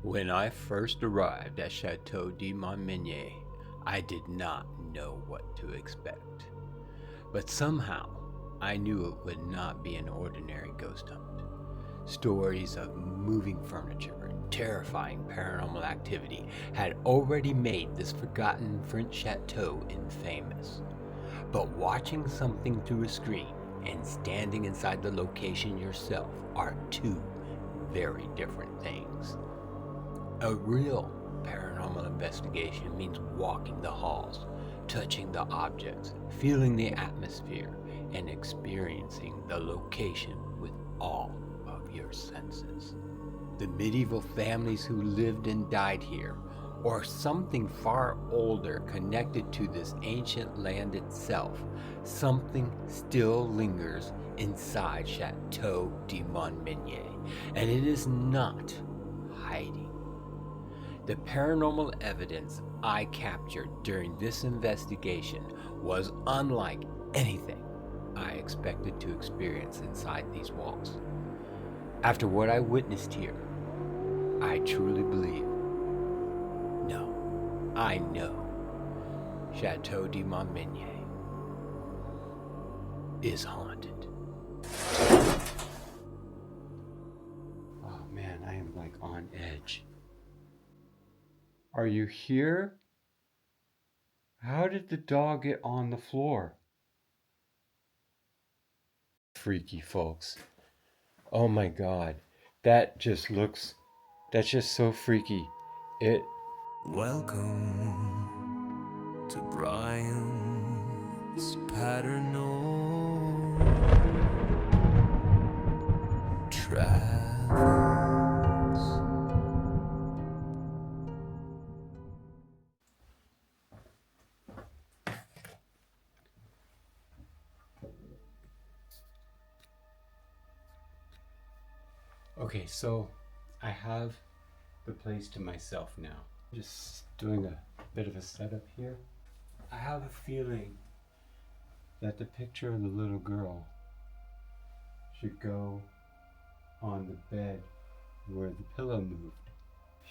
When I first arrived at Château de Montmagny, I did not know what to expect. But somehow, I knew it would not be an ordinary ghost hunt. Stories of moving furniture and terrifying paranormal activity had already made this forgotten French chateau infamous. But watching something through a screen and standing inside the location yourself are two very different things. A real paranormal investigation means walking the halls, touching the objects, feeling the atmosphere, and experiencing the location with all of your senses. The medieval families who lived and died here, or something far older connected to this ancient land itself, something still lingers inside Château de Montmagny, and it is not hiding. The paranormal evidence I captured during this investigation was unlike anything I expected to experience inside these walls. After what I witnessed here, I truly believe, no, I know, Château de Montmagny is haunted. Oh man, I am like on edge. Are you here? How did the dog get on the floor? Freaky, folks. Oh my God. That's just so freaky. Welcome to Brian's Paranormal Travels. Okay, so I have the place to myself now. Just doing a bit of a setup here. I have a feeling that the picture of the little girl should go on the bed where the pillow moved.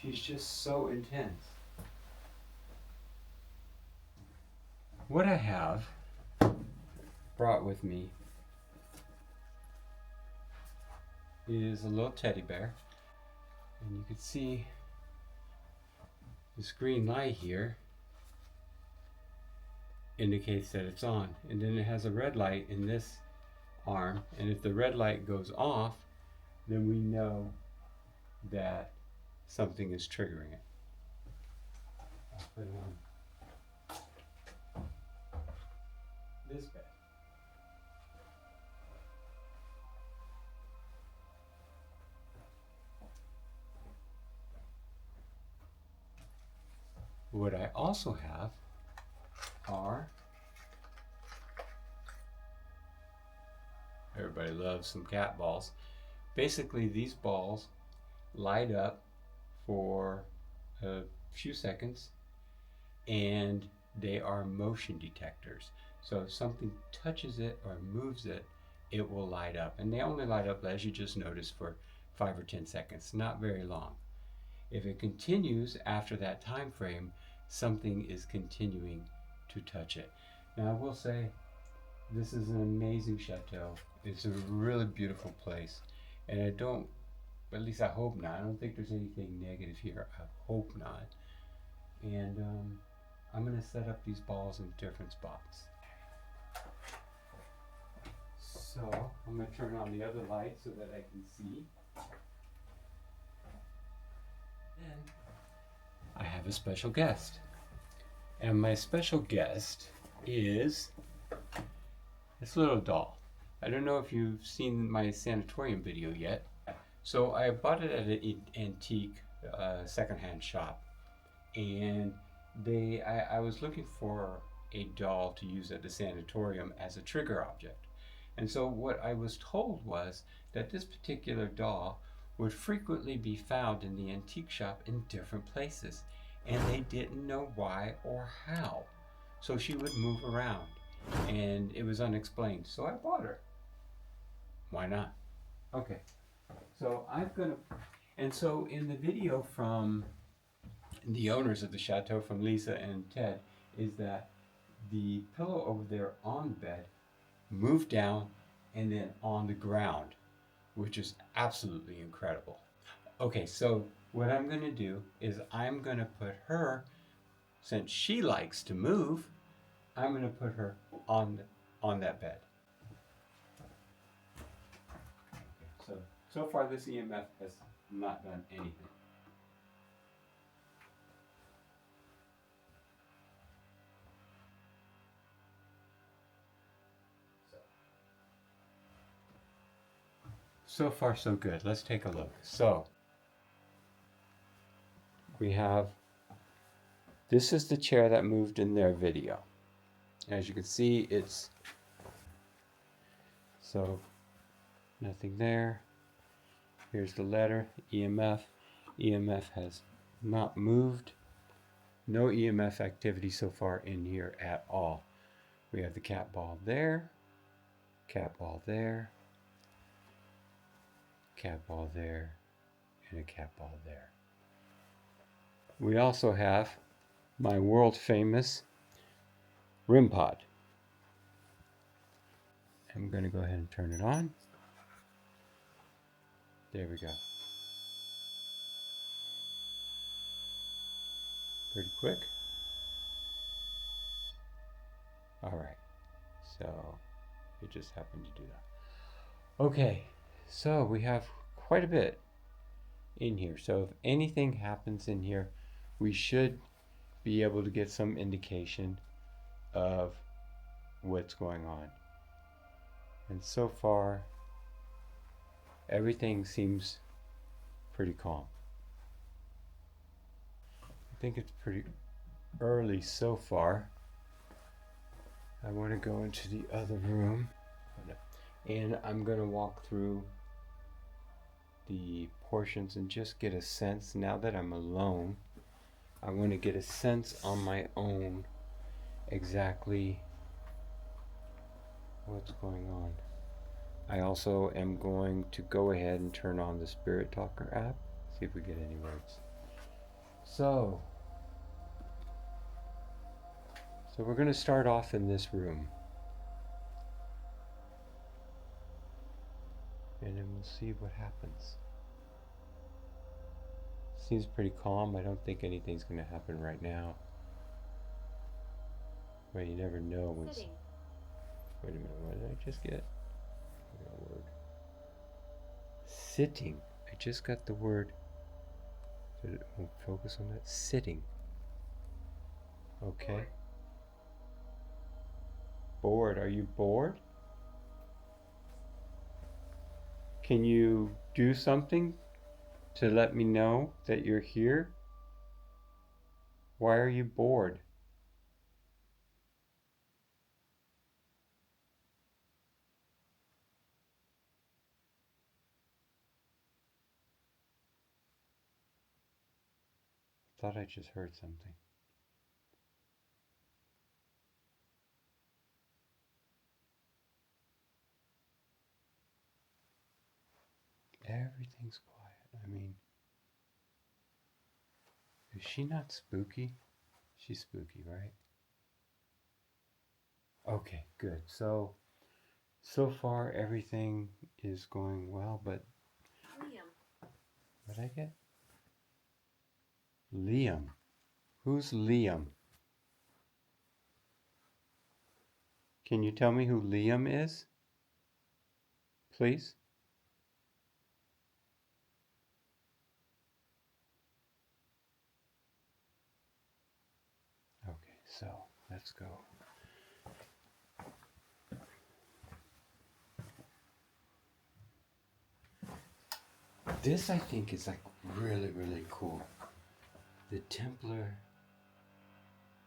She's just so intense. What I have brought with me is a little teddy bear, and you can see this green light here indicates that it's on, and then it has a red light in this arm, and if the red light goes off, then we know that something is triggering it. I'll put it on this bed. What I also have are, everybody loves some cat balls. Basically, these balls light up for a few seconds, and they are motion detectors. So if something touches it or moves it, it will light up. And they only light up, as you just noticed, for 5 or 10 seconds, not very long. If it continues after that time frame, something is continuing to touch it. Now I will say, this is an amazing chateau. It's a really beautiful place, and at least I hope not. I don't think there's anything negative here. I hope not. And I'm going to set up these balls in different spots. So I'm going to turn on the other light so that I can see. Then I have a special guest. And my special guest is this little doll. I don't know if you've seen my sanatorium video yet. So I bought it at an antique secondhand shop. And I was looking for a doll to use at the sanatorium as a trigger object. And so what I was told was that this particular doll would frequently be found in the antique shop in different places, and they didn't know why or how. So she would move around, and it was unexplained. So I bought her. Why not? Okay, so I'm gonna And so in the video from the owners of the chateau, from Lisa and Ted, is that the pillow over there on the bed moved down and then on the ground, which is absolutely incredible. Okay, so what I'm going to do is I'm going to put her, since she likes to move, I'm going to put her on that bed. So far this EMF has not done anything. So far so good. Let's take a look. So we have, this is the chair that moved in their video. As you can see, it's, so nothing there. Here's the letter, EMF. EMF has not moved. No EMF activity so far in here at all. We have the cat ball there, cat ball there, cat ball there, and a cat ball there. We also have my world famous REM pod. I'm going to go ahead and turn it on. There we go. Pretty quick. Alright, so it just happened to do that. Okay, so we have quite a bit in here. So if anything happens in here, we should be able to get some indication of what's going on. And so far, everything seems pretty calm. I think it's pretty early so far. I want to go into the other room, and I'm going to walk through the portions and just get a sense. Now that I'm alone, I want to get a sense on my own exactly what's going on. I also am going to go ahead and turn on the Spirit Talker app, see if we get any words. So we're going to start off in this room, and then we'll see what happens. Seems pretty calm. I don't think anything's going to happen right now. Well, you never know when. Wait a minute, what did I just get? I got a word. Sitting. I just got the word. We'll focus on that. Sitting. Okay. Bored. Are you bored? Can you do something to let me know that you're here? Why are you bored? Thought I just heard something. Everything's quiet. I mean, is she not spooky? She's spooky, right? Okay, good. So far everything is going well, but Liam. what did I get? Liam. Who's Liam? Can you tell me who Liam is? Please? Okay, so let's go. This I think is like really, really cool. The Templar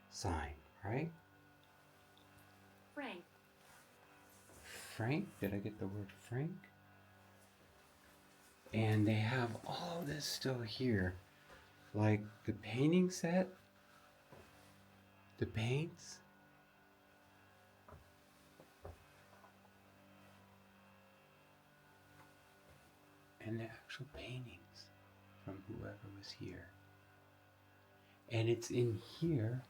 sign, right? Frank. Frank? Did I get the word Frank? And they have all this still here. Like the painting set, the paints. And the actual paintings. from whoever was here. And it's in here.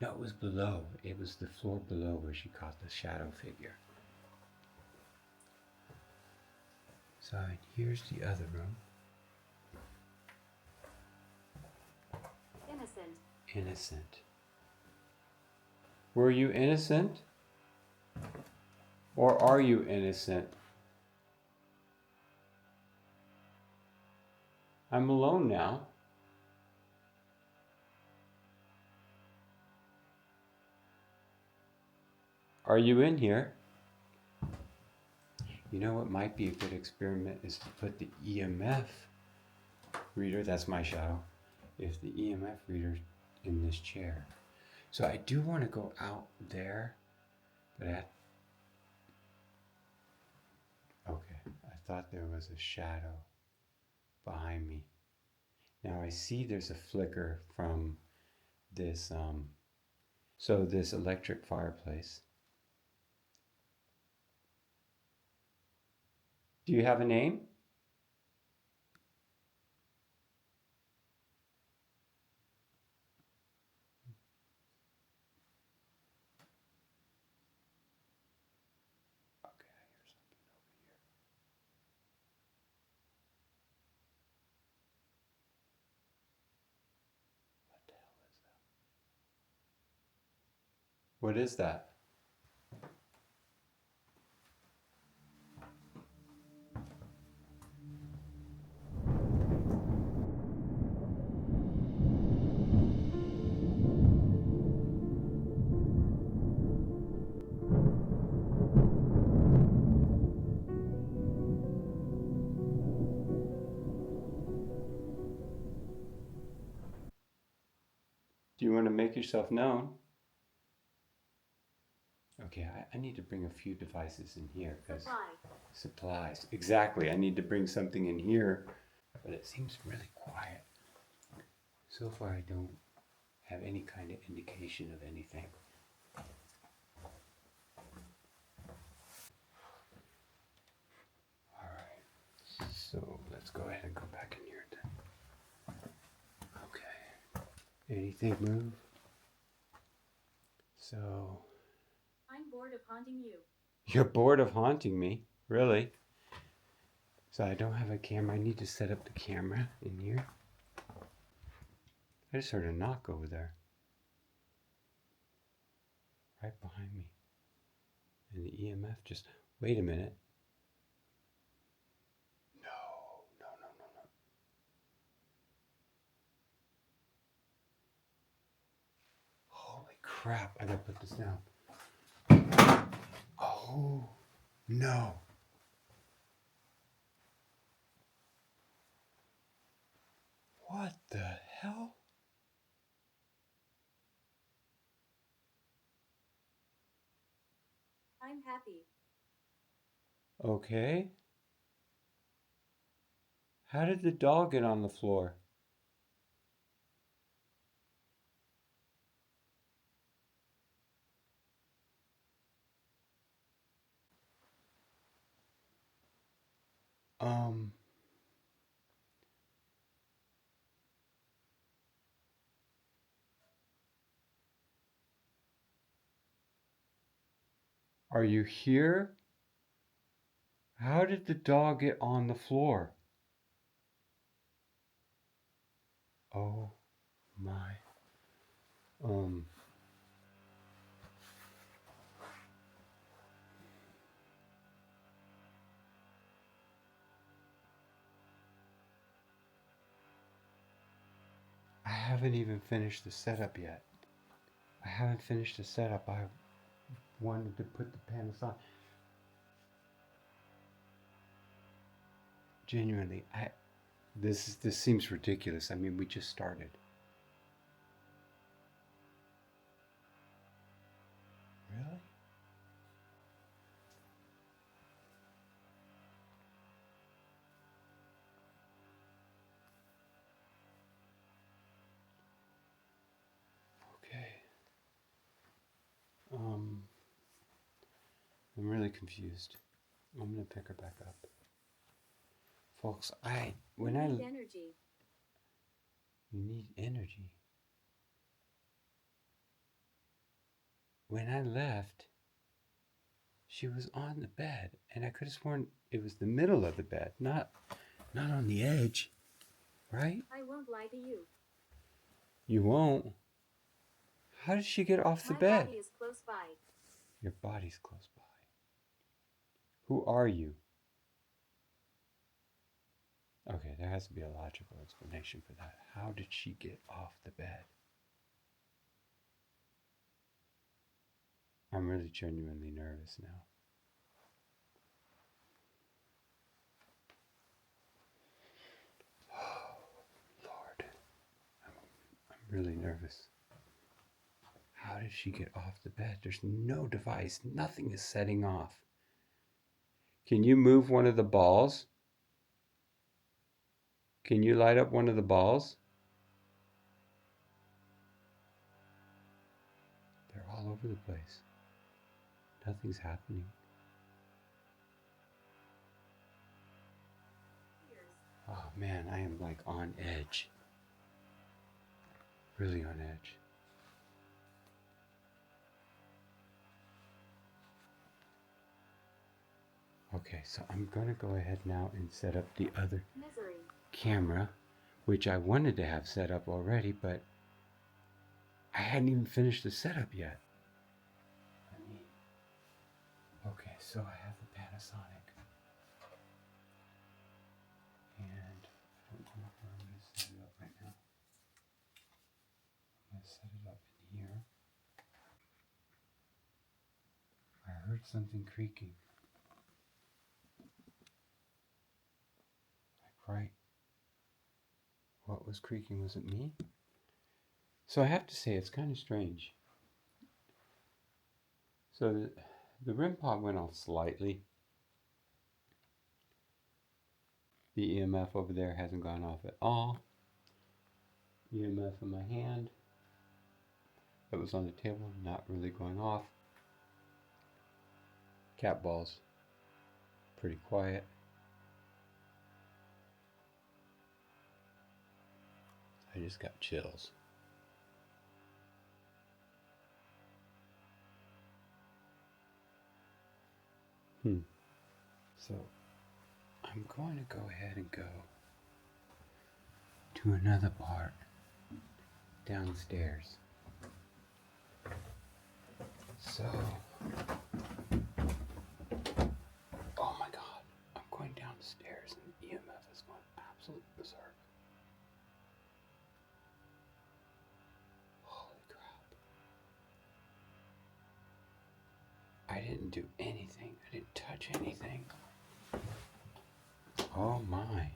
No, it was below. It was the floor below where she caught the shadow figure. So here's the other room. Innocent. Innocent. Were you innocent? Or are you innocent? I'm alone now. Are you in here? You know what might be a good experiment is to put the EMF reader, that's my shadow, if the EMF reader in this chair. So I do want to go out there, but okay, I thought there was a shadow behind me. Now I see there's a flicker from this, this electric fireplace. Do you have a name? Okay, I hear something over here. What the hell is that? What is that? Do you want to make yourself known? Okay, I need to bring a few devices in here. Supplies. Exactly. I need to bring something in here, but it seems really quiet. So far, I don't have any kind of indication of anything. All right. So let's go ahead and go back in here then. Okay. Anything move? So. I'm bored of haunting you. You're bored of haunting me? Really? So I don't have a camera. I need to set up the camera in here. I just heard a knock over there. Right behind me. And the EMF just... Wait a minute. No. Holy crap. I gotta put this down. Oh, no. What the hell? I'm happy. Okay. How did the dog get on the floor? Are you here? How did the dog get on the floor? Oh my. I haven't even finished the setup yet. I haven't finished the setup. I wanted to put the panels on. Genuinely, this seems ridiculous. I mean, we just started. Really? Okay. I'm really confused. I'm gonna pick her back up. Folks, We need energy. you need energy. When I left, she was on the bed, and I could have sworn it was the middle of the bed, not on the edge, right? I won't lie to you. You won't. How did she get off the My bed? body is close by. Your body's close by. Who are you? Okay, there has to be a logical explanation for that. How did she get off the bed? I'm really genuinely nervous now. Oh, Lord. I'm really nervous. How did she get off the bed? There's no device. Nothing is setting off. Can you move one of the balls? Can you light up one of the balls? They're all over the place. Nothing's happening. Oh man, I am like on edge. Really on edge. Okay, so I'm gonna go ahead now and set up the other camera, which I wanted to have set up already, but I hadn't even finished the setup yet. Okay, so I have the Panasonic, and I don't know where I'm gonna set it up right now. I'm gonna set it up in here. I heard something creaking. Like right. What was creaking? Was it me? So I have to say it's kind of strange. So the REM pod went off slightly. The EMF over there hasn't gone off at all. EMF in my hand that was on the table, not really going off. Cat balls, pretty quiet. I just got chills. So I'm going to go ahead and go to another part downstairs. So, oh my God, I'm going downstairs and the EMF is going absolutely berserk. Holy crap. I didn't do anything. I didn't touch anything. Oh my.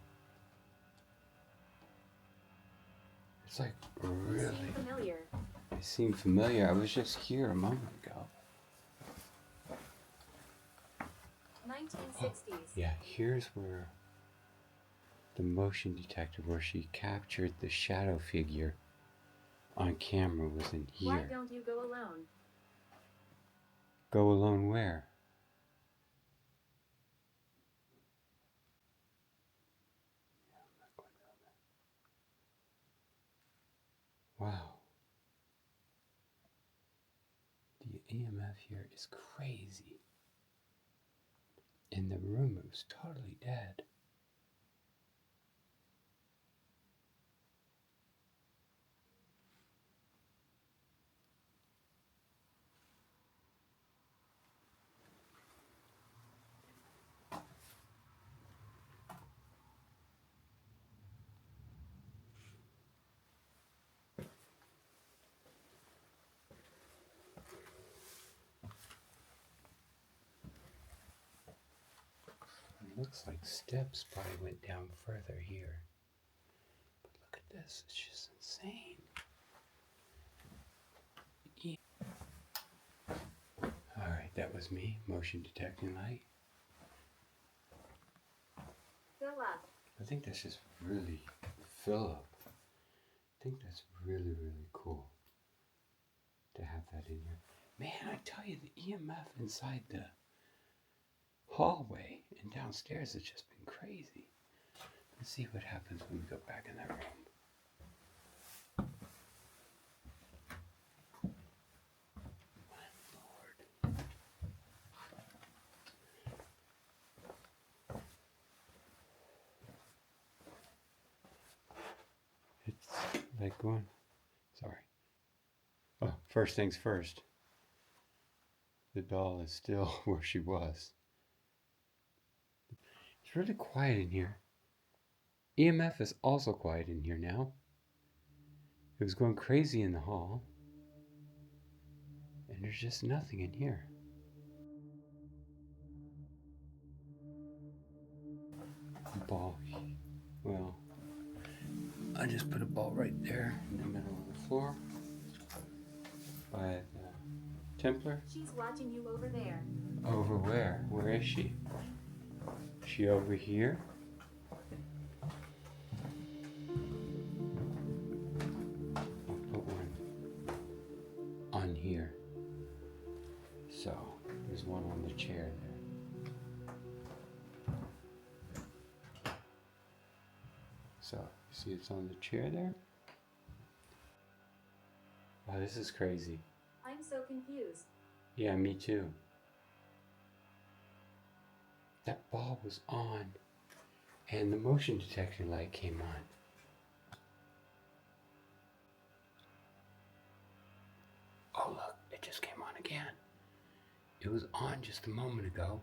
It's like really familiar. It seemed familiar. I was just here a moment ago. 1960s. Oh, yeah, here's where the motion detector, where she captured the shadow figure on camera, was in here. Why don't you go alone? Go alone where? Wow. The EMF here is crazy. In the room, it was totally dead. It looks like steps probably went down further here. But look at this, it's just insane. Yeah. Alright, that was me, motion detecting light. Fill up. I think that's just really fill up. I think that's really, really cool to have that in here. Man, I tell you, the EMF inside the hallway and downstairs has just been crazy. Let's see what happens when we go back in that room. My Lord. It's like going, sorry. Oh, first things first. The doll is still where she was. It's really quiet in here. EMF is also quiet in here now. It was going crazy in the hall. And there's just nothing in here. Ball. Well, I just put a ball right there in the middle of the floor by the Templar. She's watching you over there. Over where? Where is she? Is she over here? I'll put one on here. So, there's one on the chair there. So, you see it's on the chair there? Wow, this is crazy. I'm so confused. Yeah, me too. That ball was on, and the motion detector light came on. Oh look, it just came on again. It was on just a moment ago,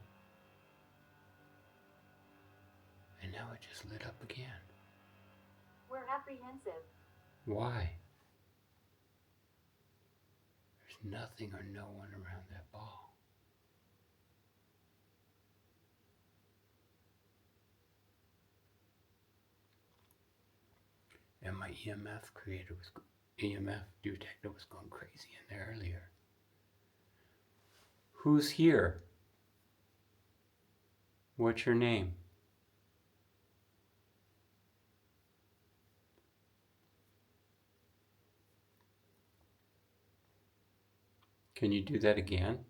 and now it just lit up again. We're apprehensive. Why? There's nothing or no one around that ball. And my EMF detector was going crazy in there earlier. Who's here? What's your name? Can you do that again?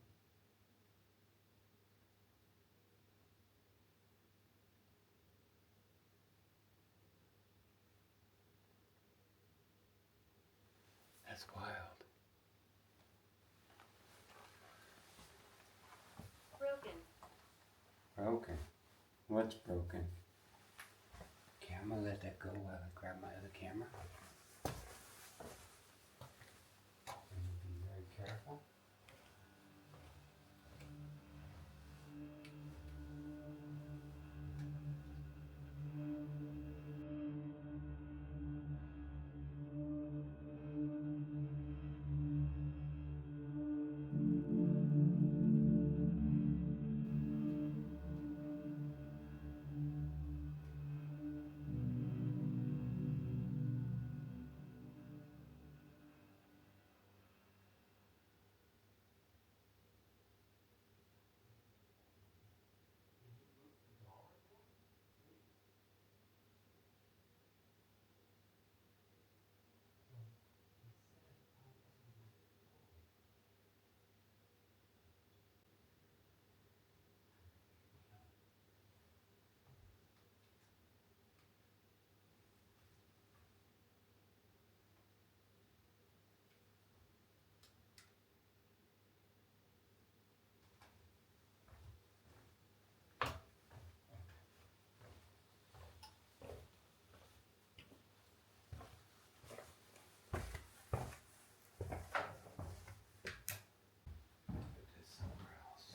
That's wild. Broken. Broken. What's broken? Okay, I'm gonna let that go while I grab my other camera. Be very careful. Somewhere else.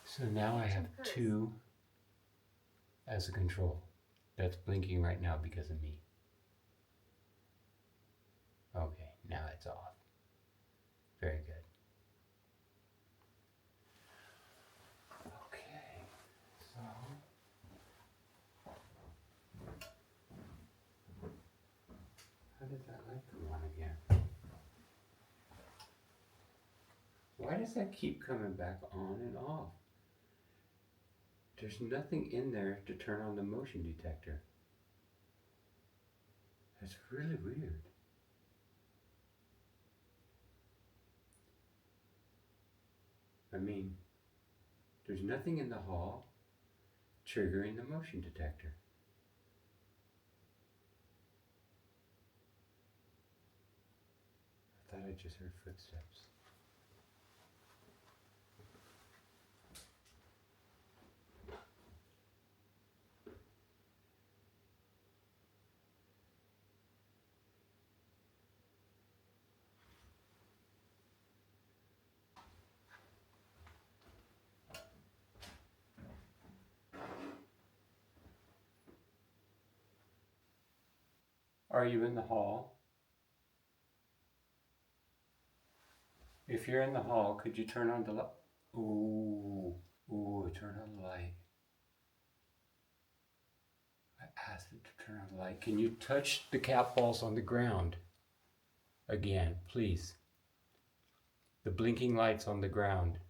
So now I have two as a control. That's blinking right now because of me. Okay, now it's off. Very good. Okay, so how did that light come on again? Why does that keep coming back on and off? There's nothing in there to turn on the motion detector. That's really weird. I mean, there's nothing in the hall triggering the motion detector. I thought I just heard footsteps. Are you in the hall? If you're in the hall, could you turn on the light? Ooh, ooh, turn on the light. I asked it to turn on the light. Can you touch the cat balls on the ground? Again, please. The blinking lights on the ground.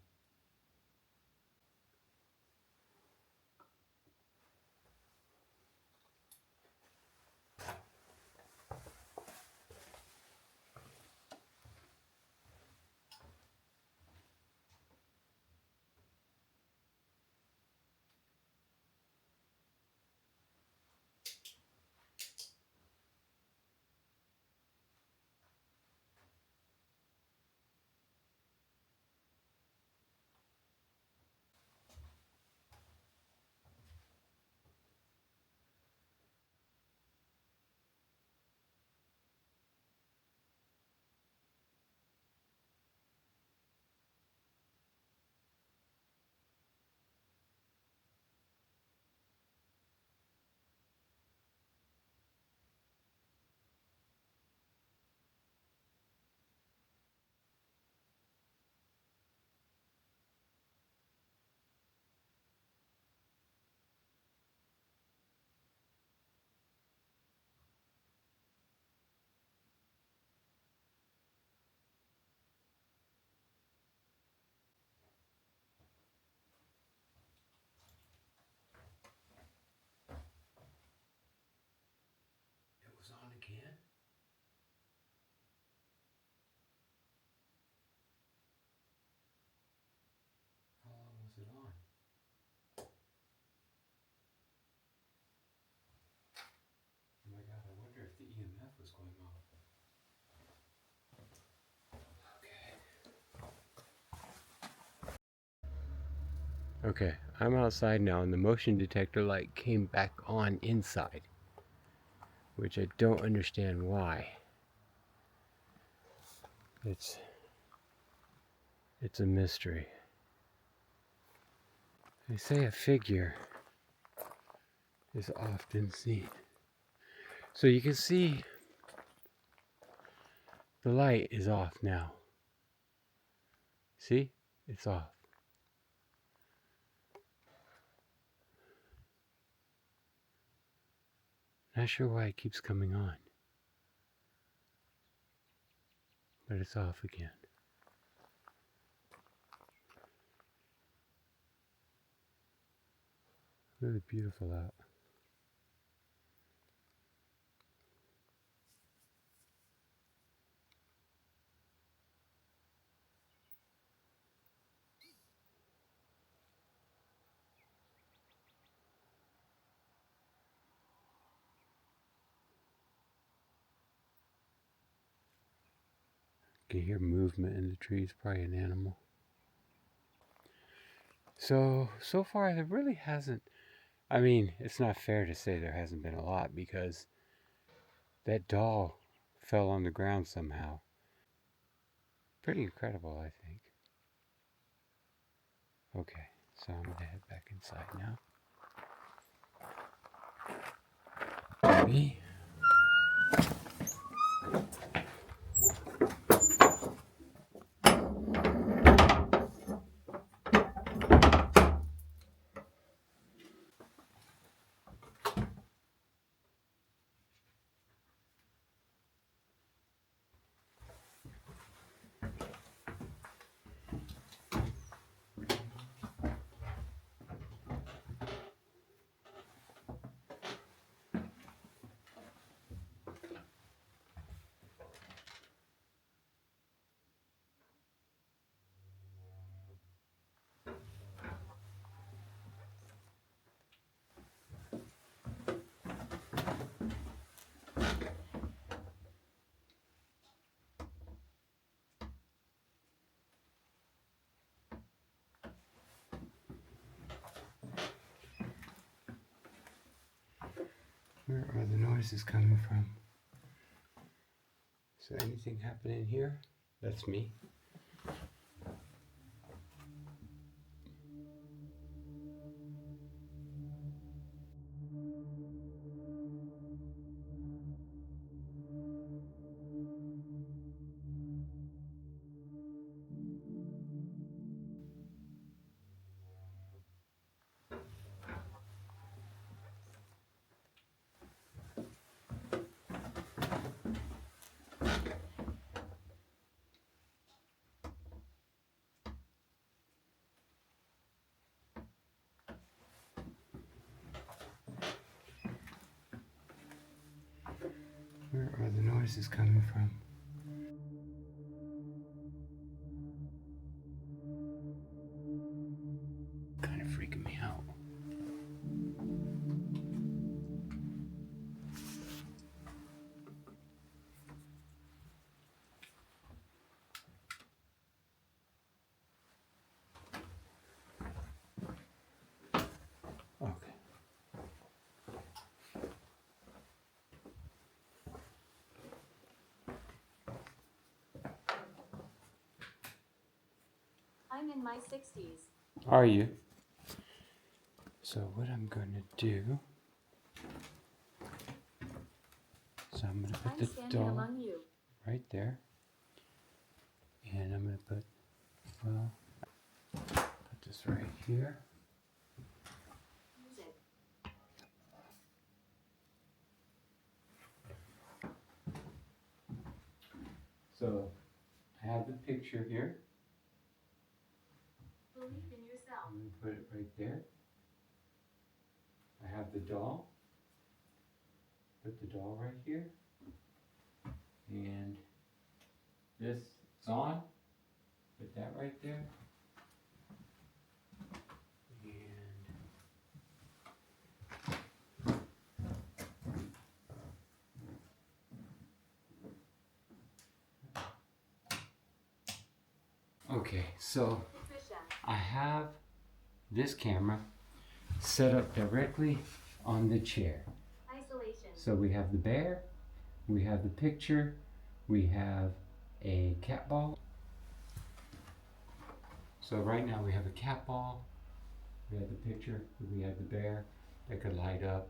It was on again? How long was it on? Oh my god, I wonder if the EMF was going off. Okay. Okay, I'm outside now and the motion detector light came back on inside, which I don't understand why. It's a mystery. They say a figure is often seen. So you can see the light is off now. See? It's off. Not sure why it keeps coming on. But it's off again. Really beautiful out. You can hear movement in the trees, probably an animal. So far there really hasn't, I mean, it's not fair to say there hasn't been a lot because that doll fell on the ground somehow. Pretty incredible, I think. Okay, so I'm gonna head back inside now. Me. Where are the noises coming from? Is there anything happening here? That's me. Where are the noises coming from? Kind of freaking me out. Okay. I'm in my 60s. Are you? So what I'm going to do, so I'm going to put I'm the standing doll among you. right there. And I'm going to put, well, put this right here. Music. So I have the picture here. Believe in yourself. I'm going to put it right there. I have the doll. Put the doll right here. And this is on. Put that right there. Okay, so Patricia. I have this camera set up directly on the chair. Isolation. So we have the bear, we have the picture, we have a cat ball. So right now we have a cat ball, we have the picture, we have the bear that could light up.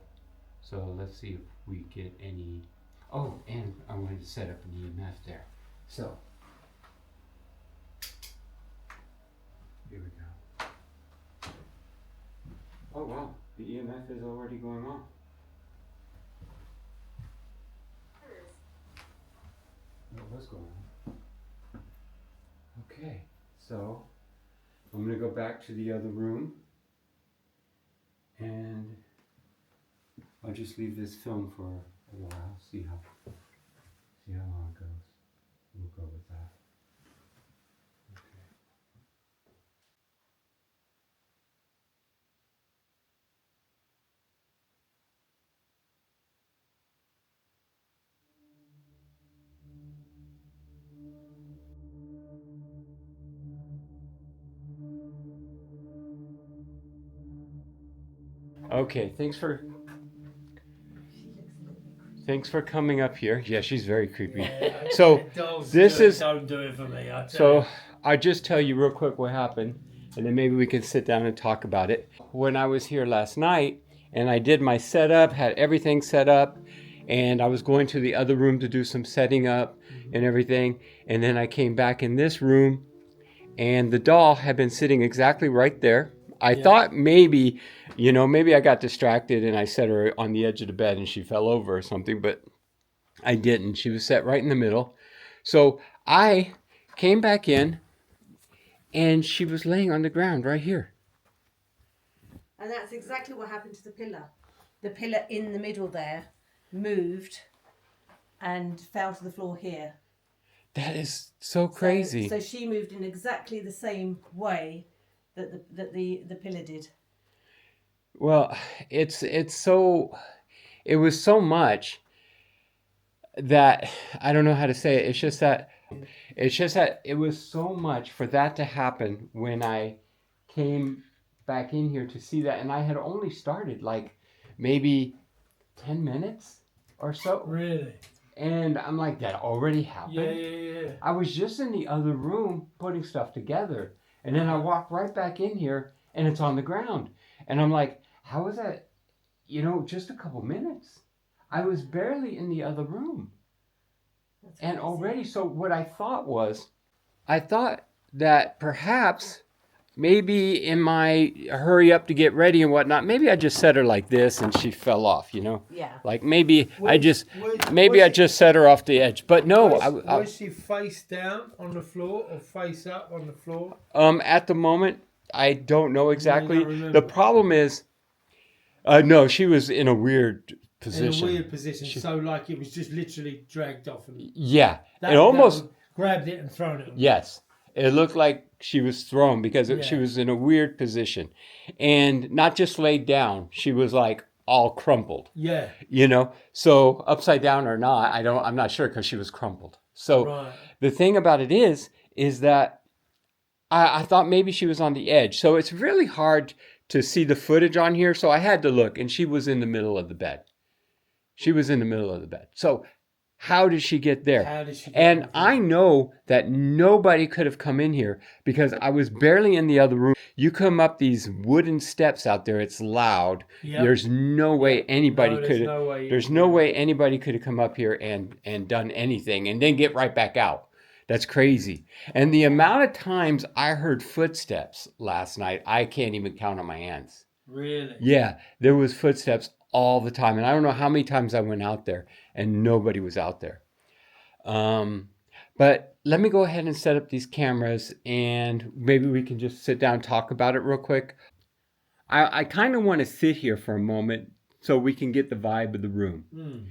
So let's see if we get any, oh, and I wanted to set up an EMF there. So, here we go. Oh wow, the EMF is already going on. Hers. What was going on? Okay, so I'm gonna go back to the other room and I'll just leave this film for a while, see how long it goes. We'll go with that. Okay. Okay, thanks for coming up here. Yeah, she's very creepy. Yeah, So don't do it for me. so I just tell you real quick what happened, and then maybe we can sit down and talk about it. When I was here last night, and I did my setup, had everything set up, and I was going to the other room to do some setting up and everything, and then I came back in this room, and the doll had been sitting exactly right there. I thought maybe, maybe I got distracted and I set her on the edge of the bed and she fell over or something, but I didn't. She was set right in the middle. So I came back in and she was laying on the ground right here. And that's exactly what happened to the pillar. The pillar in the middle there moved and fell to the floor here. That is so crazy. So she moved in exactly the same way that the pillar did. Well, it was so much that I don't know how to say it. It's just that it was so much for that to happen when I came back in here to see that, and I had only started like maybe 10 minutes or so. Really? And I'm like, that already happened? Yeah. I was just in the other room putting stuff together. And then I walk right back in here and it's on the ground. And I'm like, how is that? You know, just a couple minutes. I was barely in the other room. And already, so what I thought was, I thought that perhaps, maybe in my hurry up to get ready and whatnot, maybe I just set her like this and she fell off, you know? Yeah. Like maybe I just was set her off the edge. But no, was she face down on the floor or face up on the floor? At the moment, I don't know exactly. You don't remember. The problem is, no, she was in a weird position. In a weird position, so like it was just literally dragged off. And Yeah, that, it almost... grabbed it and thrown it. Yes, it looked like she was thrown because she Yeah. was in a weird position. And not just laid down, she was like all crumpled. Yeah. You know, so upside down or not, I'm not sure because she was crumpled. So Right. the thing about it is that I thought maybe she was on the edge. So it's really hard to see the footage on here. So I had to look, and she was in the middle of the bed. She was in the middle of the bed. So how did she get there? How did she get And there? I know that nobody could have come in here because I was barely in the other room. You come up these wooden steps out there, it's loud. Yep. There's no way anybody No, could there's no way you there's can no do way anybody could have come up here and done anything and then get right back out. That's crazy. And the amount of times I heard footsteps last night, I can't even count on my hands. Really? Yeah, there was footsteps all the time. And I don't know how many times I went out there and nobody was out there. But let me go ahead and set up these cameras and maybe we can just sit down and talk about it real quick. I kind of want to sit here for a moment so we can get the vibe of the room. Mm.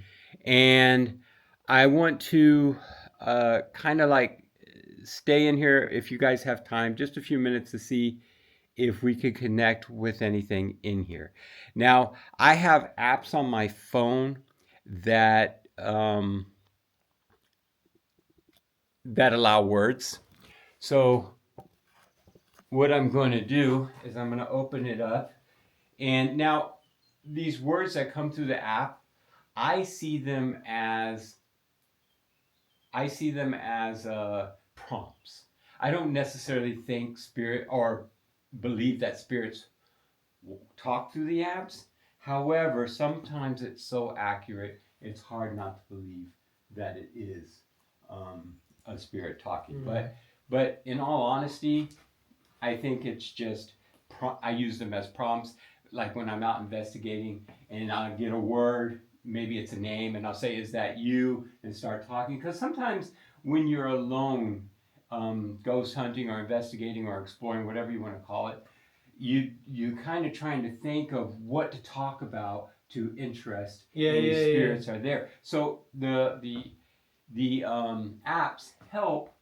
And I want to kind of like stay in here if you guys have time, just a few minutes to see if we could connect with anything in here. Now, I have apps on my phone that that allow words. So what I'm going to do is I'm going to open it up. And now these words that come through the app, I see them as prompts. I don't necessarily think spirit or believe that spirits talk through the apps. However, sometimes it's so accurate, it's hard not to believe that it is a spirit talking. But in all honesty, I think it's just, I use them as prompts. Like when I'm out investigating and I get a word, maybe it's a name, and I'll say, is that you? And start talking. Because sometimes when you're alone, ghost hunting or investigating or exploring, whatever you want to call it, you kind of trying to think of what to talk about to interest any spirits are there. So the apps help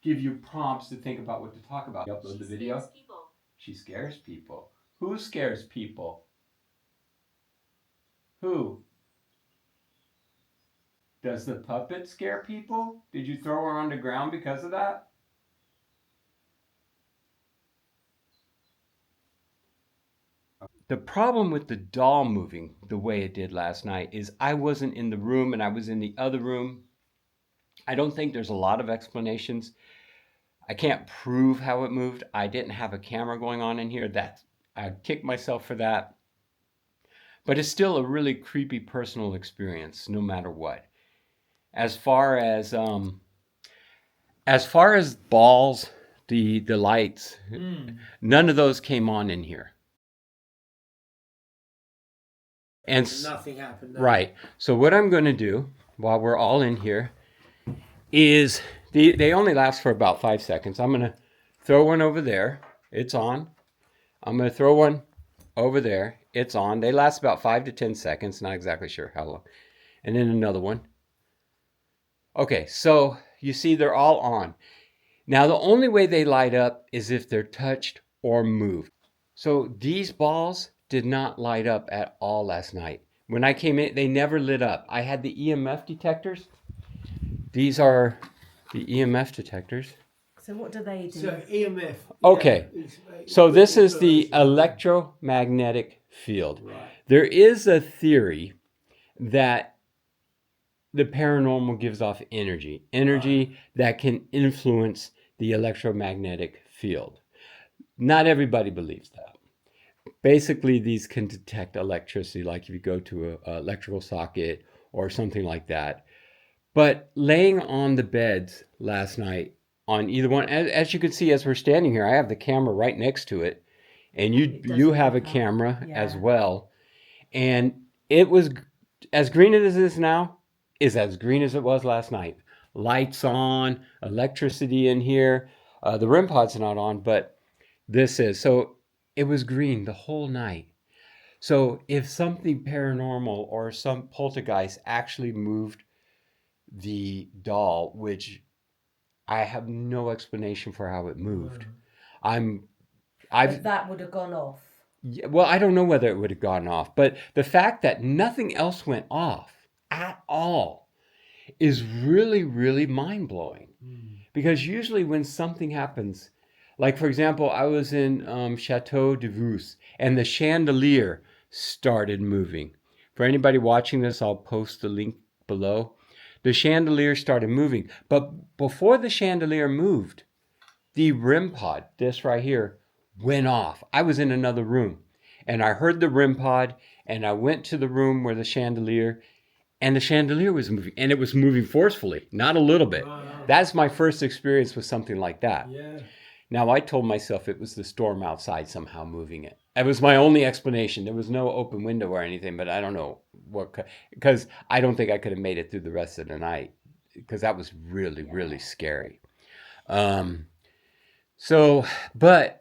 give you prompts to think about what to talk about. You upload the video. Scares people. She scares people. Who scares people? Who? Does the puppet scare people? Did you throw her on the ground because of that? The problem with the doll moving the way it did last night is I wasn't in the room and I was in the other room. I don't think there's a lot of explanations. I can't prove how it moved. I didn't have a camera going on in here. I kicked myself for that. But it's still a really creepy personal experience, no matter what. As far as balls, the lights, none of those came on in here. And nothing happened. Right. So what I'm going to do while we're all in here is they only last for about 5 seconds. I'm going to throw one over there. It's on. I'm going to throw one over there. It's on. They last about 5 to 10 seconds. Not exactly sure how long. And then another one. Okay, so you see they're all on. Now the only way they light up is if they're touched or moved. So these balls did not light up at all last night. When I came in, they never lit up. I had the EMF detectors. These are the EMF detectors. So what do they do? So EMF. Okay. So this is the electromagnetic field. Right. There is a theory that the paranormal gives off energy that can influence the electromagnetic field. Not everybody believes that. Basically, these can detect electricity, like if you go to an electrical socket or something like that. But laying on the beds last night on either one, as you can see as we're standing here, I have the camera right next to it, and you have a camera as well. And it was as green as it is now, is as green as it was last night. Lights on, electricity in here. The REM pod's not on, but this is. So it was green the whole night. So if something paranormal or some poltergeist actually moved the doll, which I have no explanation for how it moved. But that would have gone off. Well, I don't know whether it would have gone off, but the fact that nothing else went off at all is really, really mind-blowing. Because usually when something happens, like for example, I was in Château and the chandelier started moving. For anybody watching this, I'll post the link below. The chandelier started moving, but before the chandelier moved, the REM pod, this right here, went off. I was in another room, and I heard the REM pod, and I went to the room where the chandelier was moving, and it was moving forcefully, not a little bit. Wow. That's my first experience with something like that. Yeah. Now, I told myself it was the storm outside somehow moving it. That was my only explanation. There was no open window or anything, but I don't know what, because I don't think I could have made it through the rest of the night, because that was really, really scary. But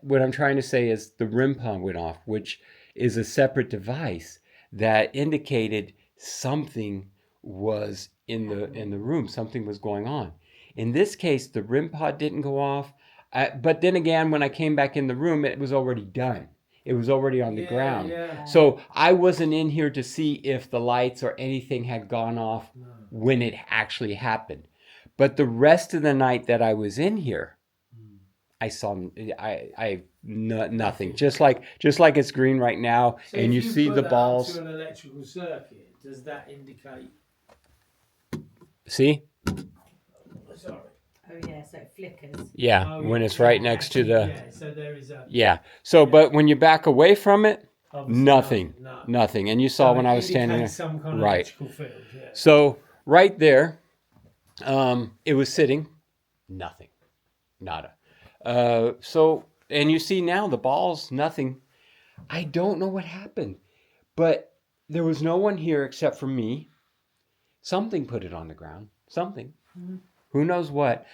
what I'm trying to say is the REM pod went off, which is a separate device that indicated something was in the room, something was going on. In this case, the REM pod didn't go off. But then again, when I came back in the room, it was already done. It was already on the ground. Yeah. So I wasn't in here to see if the lights or anything had gone off when it actually happened. But the rest of the night that I was in here, I saw nothing. Just like it's green right now, So and if you see put the that balls. to an electrical circuit, does that indicate? See? Sorry. Oh yeah, so it flickers. Yeah, when it's right next to the. Yeah, so there is a. Yeah. So, but when you back away from it, Obviously nothing. no. Nothing. And you saw So when it I was standing there. indicates some kind of Right. electrical field. Yeah. So right there, it was sitting. Nothing. Nada. And you see now the balls, nothing. I don't know what happened, but there was no one here except for me. Something put it on the ground. Something. Mm-hmm. Who knows what?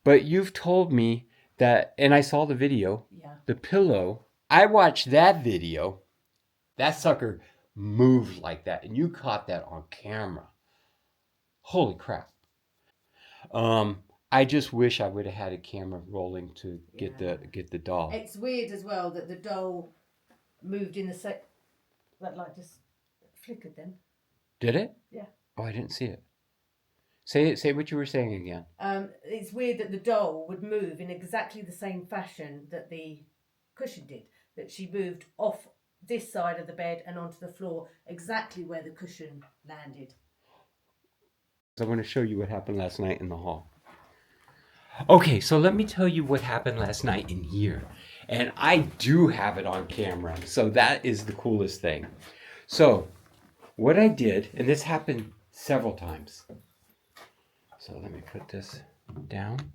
But you've told me that, and I saw the video. Yeah. The pillow. I watched that video. That sucker moved like that, and you caught that on camera. Holy crap. I just wish I would have had a camera rolling to get the doll. It's weird as well that the doll moved in the that light just flickered then. Did it? Yeah. Oh, I didn't see it. Say what you were saying again. It's weird that the doll would move in exactly the same fashion that the cushion did. That she moved off this side of the bed and onto the floor, exactly where the cushion landed. I want to show you what happened last night in the hall. Okay, so let me tell you what happened last night in here. And I do have it on camera, so that is the coolest thing. So, what I did, and this happened several times. So let me put this down.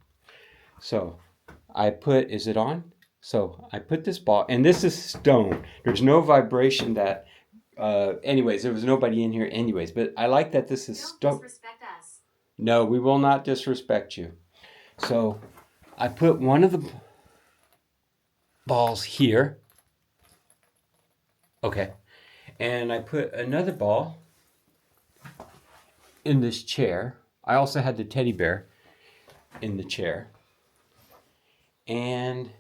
So, is it on? So, I put this ball, and this is stone. There's no vibration that, anyways, there was nobody in here anyways. But I like that this is stone. Don't disrespect us. No, we will not disrespect you. So I put one of the balls here. Okay. And I put another ball in this chair. I also had the teddy bear in the chair. And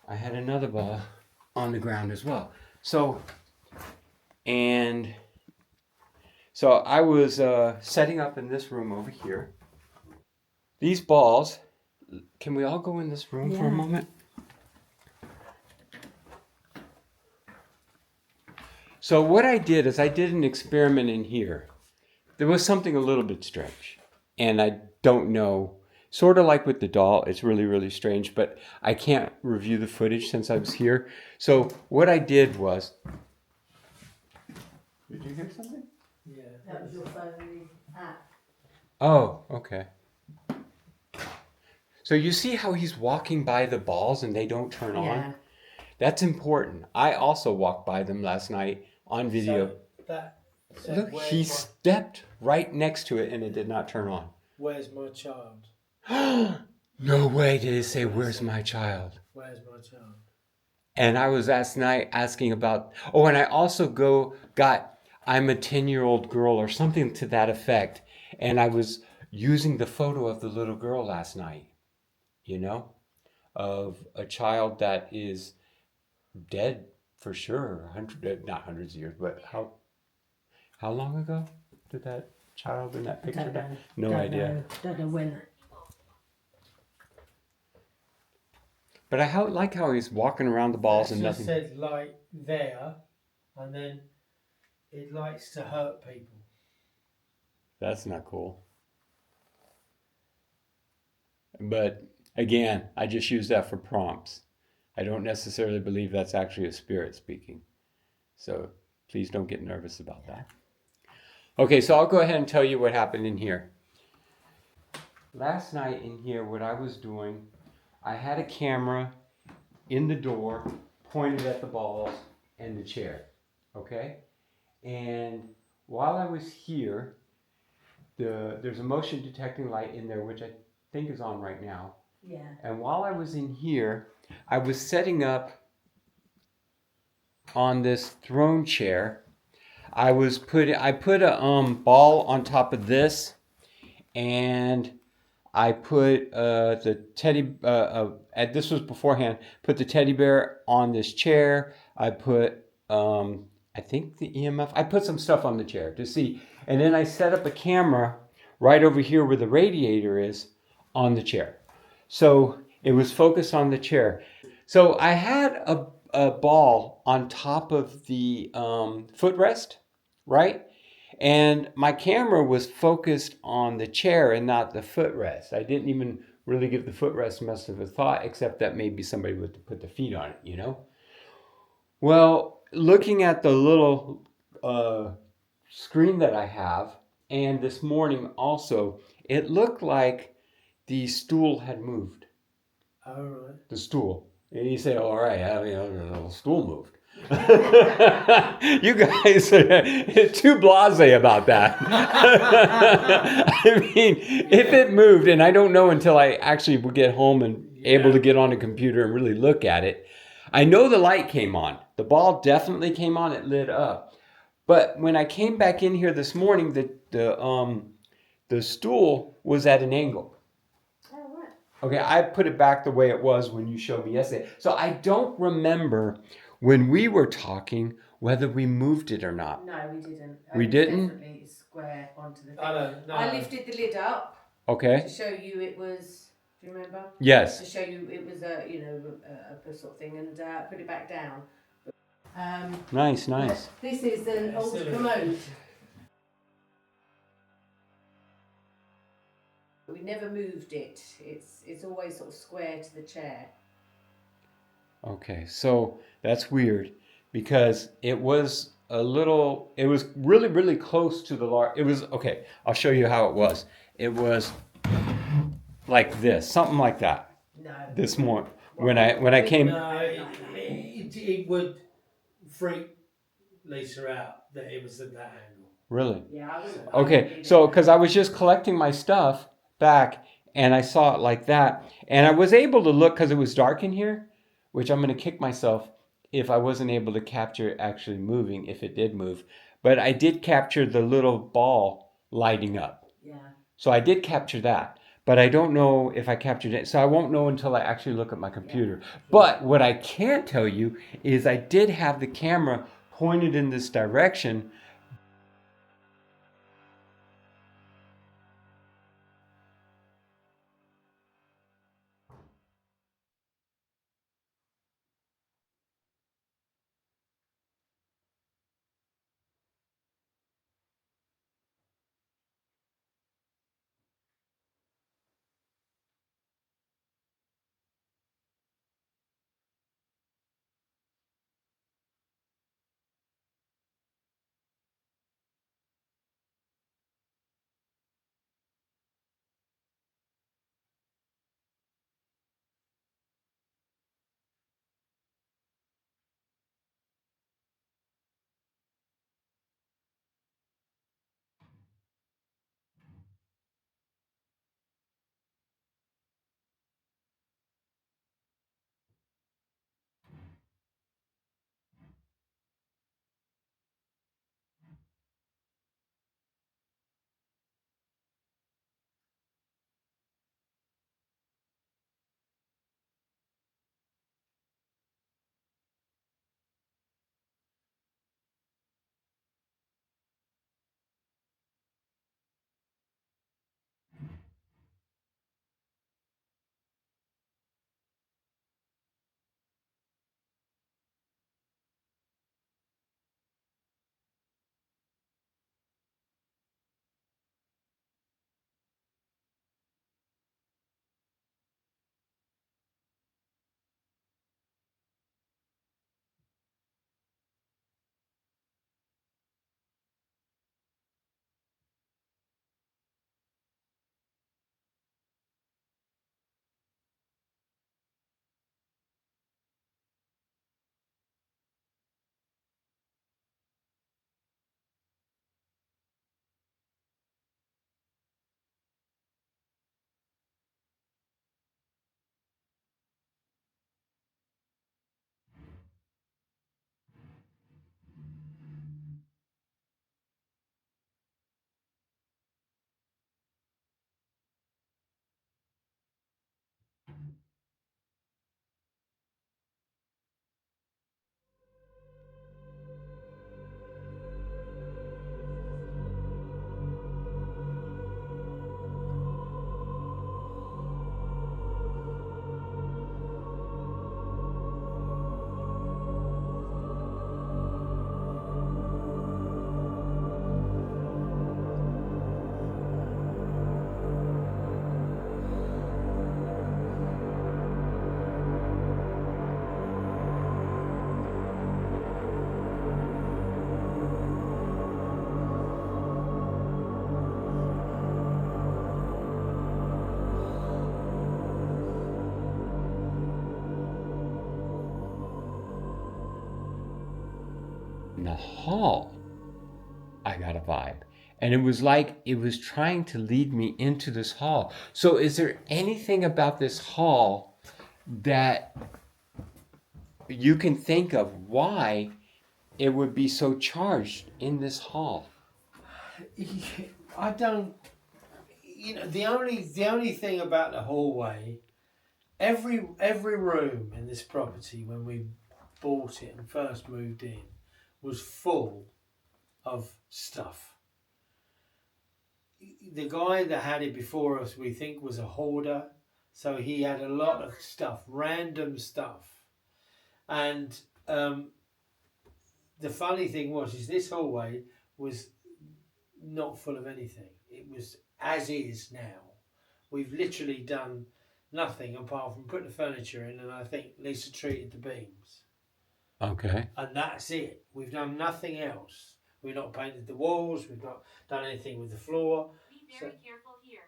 I had another ball on the ground as well. So I was setting up in this room over here. These balls, can we all go in this room for a moment? So what I did is I did an experiment in here. There was something a little bit strange, and I don't know. Sort of like with the doll, it's really, really strange, but I can't review the footage since I was here. So what I did was... Did you hear something? Yeah. That was your phone app. Oh, okay. So you see how he's walking by the balls and they don't turn on? Yeah. That's important. I also walked by them last night on video. So that said, Look, he stepped right next to it and it did not turn on. Where's my child? No way did it say, "Where's my child?" Where's my child? And I was last night asking about, oh, and I also got, I'm a 10-year-old girl or something to that effect. And I was using the photo of the little girl last night, you know, of a child that is dead for sure. Not hundreds of years, but how long ago did that child in that picture die? No idea. Don't know when. But I like how he's walking around the balls and Just nothing. said light there, and then it likes to hurt people. That's not cool. But again, I just use that for prompts. I don't necessarily believe that's actually a spirit speaking. So please don't get nervous about that. Okay, so I'll go ahead and tell you what happened in here. Last night in here, what I was doing, I had a camera in the door pointed at the balls and the chair. Okay? And while I was here, there's a motion detecting light in there, which I think is on right now. Yeah. And while I was in here, I was setting up on this throne chair. I put a ball on top of this, and I put the teddy. This was beforehand. Put the teddy bear on this chair. I put I think the EMF. I put some stuff on the chair to see, and then I set up a camera right over here where the radiator is on the chair. So it was focused on the chair. So I had a ball on top of the footrest, right? And my camera was focused on the chair and not the footrest. I didn't even really give the footrest much of a thought, except that maybe somebody would put the feet on it, you know? Well, looking at the little screen that I have, and this morning also, it looked like the stool had moved. All right. The stool. And you say, all right, I mean, the little stool moved. You guys are too blasé about that. I mean, if it moved, and I don't know until I actually would get home and able to get on a computer and really look at it. I know the light came on. The ball definitely came on. It lit up. But when I came back in here this morning, the stool was at an angle. Okay, I put it back the way it was when you showed me yesterday. So I don't remember when we were talking whether we moved it or not. No, we didn't. We didn't? Definitely square onto the thing. I don't know. I lifted the lid up Okay. to show you it was. Do you remember? Yes. To show you it was a sort of thing, and put it back down. Nice, nice. This is an old commode. We never moved it. It's always sort of square to the chair. Okay, so that's weird because it was really, really close to the large. It was, okay, I'll show you how it was. It was like this, something like that. No. This morning, when I came. No, it would freak Lisa out that it was at that angle. Really? Yeah, I was. Okay, so because I was just collecting my stuff back and I saw it like that, and I was able to look because it was dark in here, which I'm going to kick myself if I wasn't able to capture it actually moving, if it did move. But I did capture the little ball lighting up. Yeah. So I did capture that, but I don't know if I captured it. So I won't know until I actually look at my computer. But what I can tell you is I did have the camera pointed in this direction the hall, I got a vibe. And it was like it was trying to lead me into this hall. So is there anything about this hall that you can think of why it would be so charged in this hall? I don't. You know, the only thing about the hallway, every room in this property when we bought it and first moved in was full of stuff. The guy that had it before us, we think, was a hoarder, so he had a lot of stuff, random stuff. And the funny thing is this hallway was not full of anything. It was as is now. We've literally done nothing apart from put the furniture in, and I think Lisa treated the beams. Okay. And that's it. We've done nothing else. We've not painted the walls. We've not done anything with the floor. Be very careful here.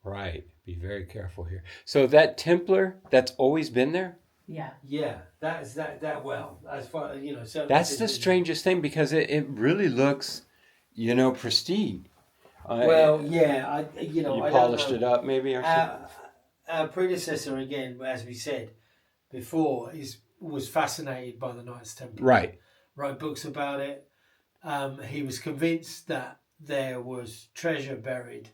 Right. Be very careful here. So that Templar, that's always been there? Yeah. Yeah, that's that well. As far you know, so That's the strangest thing because it really looks, pristine. Well, yeah, you I polished don't it know. up maybe or something? Our predecessor, again, as we said before, was fascinated by the Knights Templar. Right. Wrote books about it. He was convinced that there was treasure buried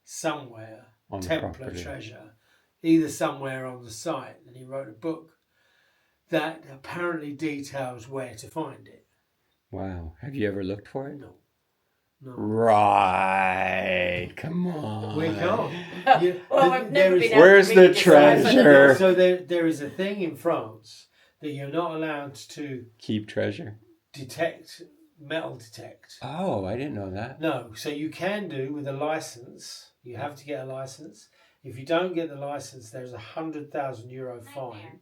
somewhere, On the Templar property. treasure, either somewhere on the site. And he wrote a book that apparently details where to find it. Wow. Have you ever looked for it? No. Right. Come on. We can't. Well, I've never been able Where's to the read this side. treasure? So there is a thing in France that you're not allowed to Keep treasure. metal detect. Oh, I didn't know that. No, so you can do with a license. You have to get a license. If you don't get the license, there's €100,000 fine.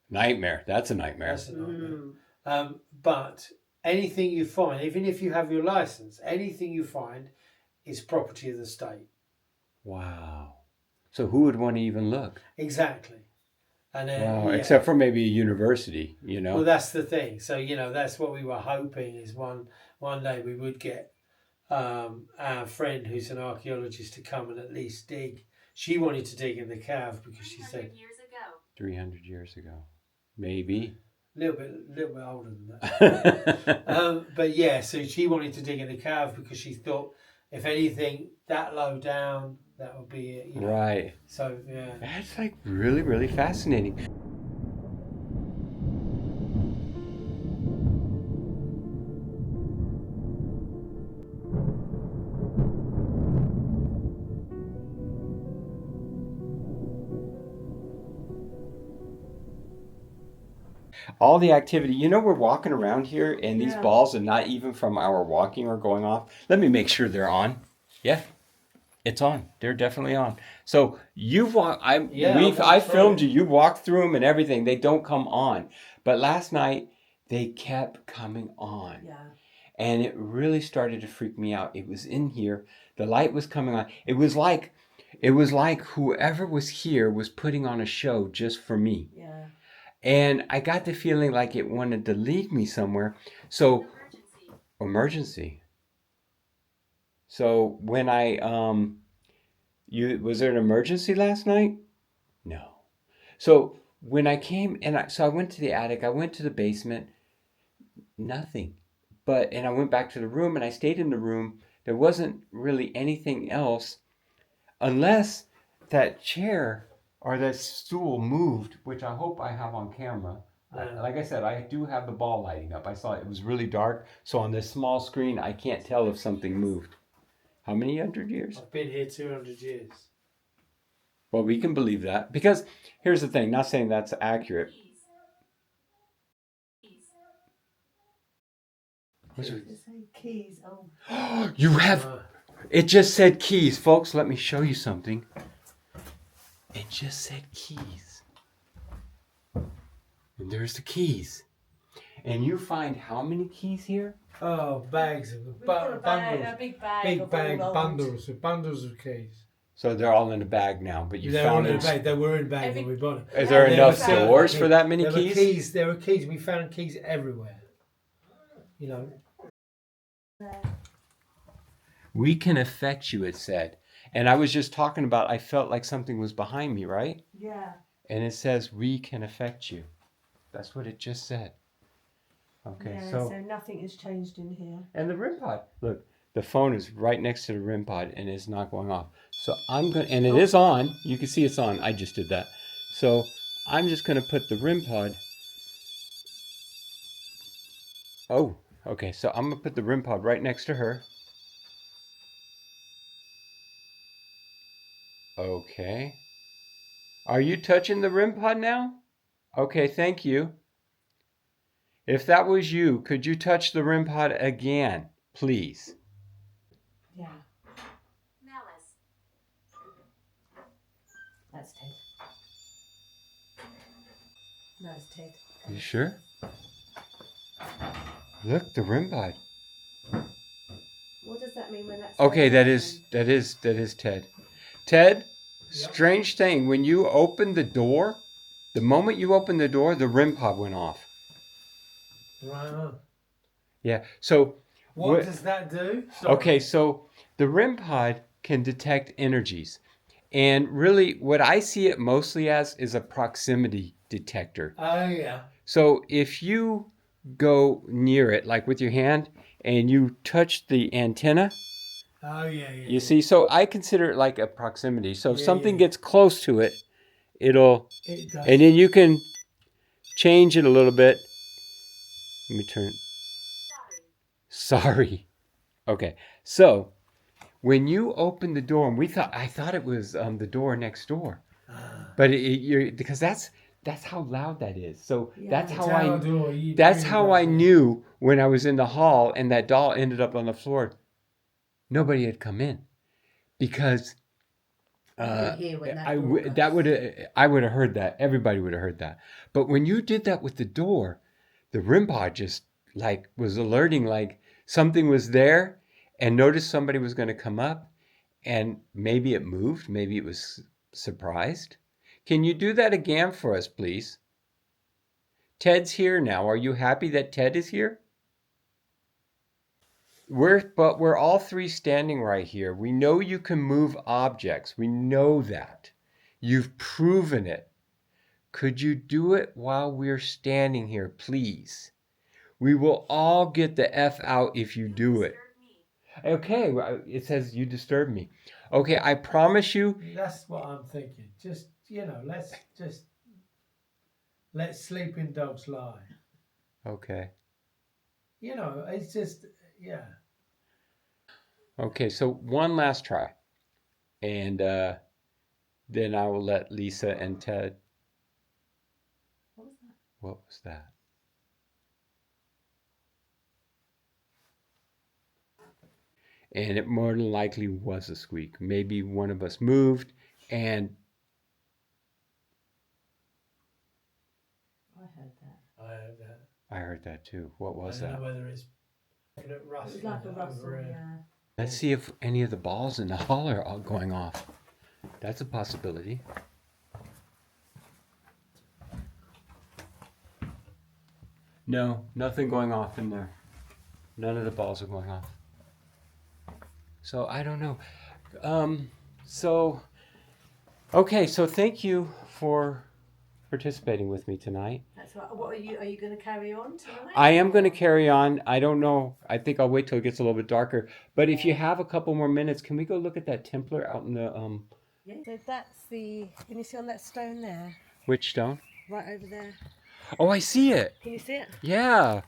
Nightmare. That's a nightmare. That's a nightmare. But anything you find, even if you have your license, anything you find is property of the state. Wow. So who would want to even look? Exactly. And then, Wow. Except for maybe a university, Well, that's the thing. So, that's what we were hoping is one day we would get our friend who's an archaeologist to come and at least dig. She wanted to dig in the cave because she said 300 years ago. 300 years ago. Maybe. a little bit older than that. But yeah, so she wanted to dig in the cave because she thought if anything that low down, that would be it. Right. So yeah. That's like really, really fascinating. All the activity, we're walking around here and these balls are not even from our walking are going off. Let me make sure they're on. Yeah, it's on. They're definitely on. So you've walked, I filmed you. You walked through them and everything. They don't come on. But last night they kept coming on. Yeah. And it really started to freak me out. It was in here. The light was coming on. It was like whoever was here was putting on a show just for me. Yeah. And I got the feeling like it wanted to lead me somewhere. So, emergency. So when was there an emergency last night? No. So when I came I went to the attic, I went to the basement, nothing. And I went back to the room and I stayed in the room. There wasn't really anything else unless that chair or that stool moved, which I hope I have on camera. Like I said, I do have the ball lighting up. I saw it was really dark, so on this small screen, I can't tell if something moved. How many 100 years? I've been here 200 years. Well, we can believe that. Because here's the thing, not saying that's accurate. What's it? Keys. Oh, you have... It just said keys. Folks, let me show you something. It just said keys. And there's the keys. And you find how many keys here? Oh, bags of bundles. A big bag. Bundles of keys. So they're all in a bag now, but you found them. They were in bags when we bought them. Is there enough Every- doors for that many keys? There were keys. We found keys everywhere. you know. We can affect you, it said. And I was just talking about, I felt like something was behind me, right? Yeah. And it says, we can affect you. That's what it just said. Okay, Yeah, so. so nothing has changed in here. And the REM pod. Look, the phone is right next to the REM pod and it's not going off. So I'm going to, and it is on. You can see it's on. I just did that. So I'm just going to put the REM pod. Oh, okay. So I'm going to put the REM pod right next to her. Okay. Are you touching the REM pod now? Okay, thank you. If that was you, could you touch the REM pod again, please? Yeah, Malice. that's Ted. No, it's Ted. You sure? Look, the REM pod. What does that mean when that's Okay, going that is Ted. Ted, strange thing. When you opened the door, the moment you opened the door, the REM pod went off. Right on. Yeah. So What does that do? Sorry. okay, so the REM pod can detect energies. And really what I see it mostly as is a proximity detector. Oh yeah. So if you go near it, like with your hand, and you touch the antenna, Oh yeah. you see, so I consider it like a proximity. So if Yeah, something yeah. gets close to it, it'll, It does. and then you can change it a little bit. Let me turn. Sorry. Okay. So when you open the door, and I thought it was the door next door, but you're because that's how loud that is. So Yeah. that's The how tower door, you that's really how got I it. knew when I was in the hall and that doll ended up on the floor. Nobody had come in because hear when that I door goes. I would have heard that. Everybody would have heard that. But when you did that with the door, the REM pod just like was alerting like something was there and noticed somebody was going to come up and maybe it moved, maybe it was surprised. Can you do that again for us, please? Ted's here now. Are you happy that Ted is here? We're all three standing right here. We know you can move objects. We know that. You've proven it. Could you do it while we're standing here, please? We will all get the F out if you do it. Okay, it says you disturb me. Okay, I promise you. That's what I'm thinking. Just let's let sleeping dogs lie. Okay. It's just yeah. Okay, so one last try. And then I will let Lisa and Ted. What was that? What was that? And it more than likely was a squeak. Maybe one of us moved and I heard that. I heard that. I heard that too. What was I don't that? know whether it's It was like a rustle, yeah. Let's see if any of the balls in the hall are all going off. That's a possibility. No, nothing going off in there. None of the balls are going off. So I don't know. Okay, so thank you for participating with me tonight. That's right. What are you going to carry on tonight? I am going to carry on. I don't know. I think I'll wait till it gets a little bit darker. But if you have a couple more minutes, can we go look at that Templar out in the Yeah. So that's the. Can you see on that stone there? which stone? Right over there. Oh, I see it. Can you see it? Yeah,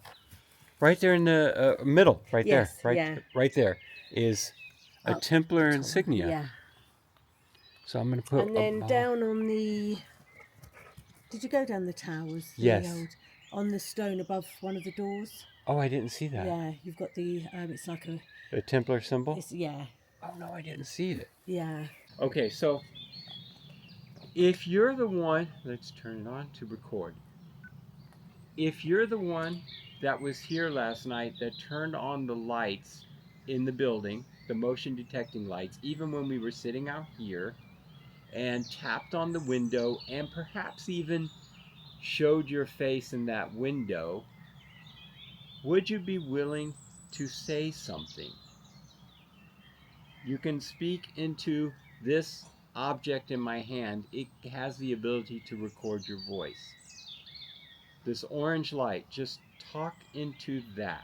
right there in the middle, right Yes, there, yeah. right there is a Up Templar the top. insignia. Yeah. So I'm going to put And then down on the. Did you go down the towers? Yes. On the stone above one of the doors. Oh, I didn't see that. Yeah, you've got the. It's like a. The Templar symbol? Yeah. Oh, no, I didn't see it. Yeah. Okay, so if you're the one, let's turn it on to record. If you're the one that was here last night that turned on the lights in the building, the motion detecting lights, even when we were sitting out here, and tapped on the window and perhaps even showed your face in that window, would you be willing to say something? You can speak into this object in my hand. It has the ability to record your voice. This orange light, just talk into that.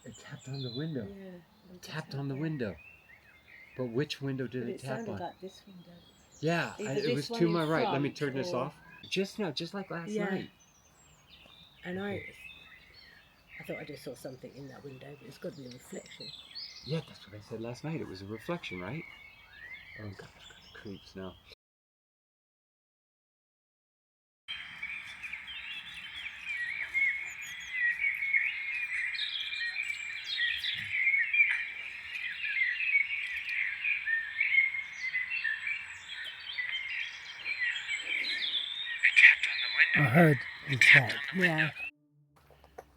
It tapped on the window. Yeah. Tapped on the window. But which window did it tap on? Like this window. Yeah, Either it this was one to in my right. Let me front turn this or- off. Just now, just like last Yeah. night. And Okay. I thought I just saw something in that window, but it's got to be a reflection. Yeah, that's what I said last night. It was a reflection, right? Oh gosh, I've got the creeps now. I heard the tap. Yeah.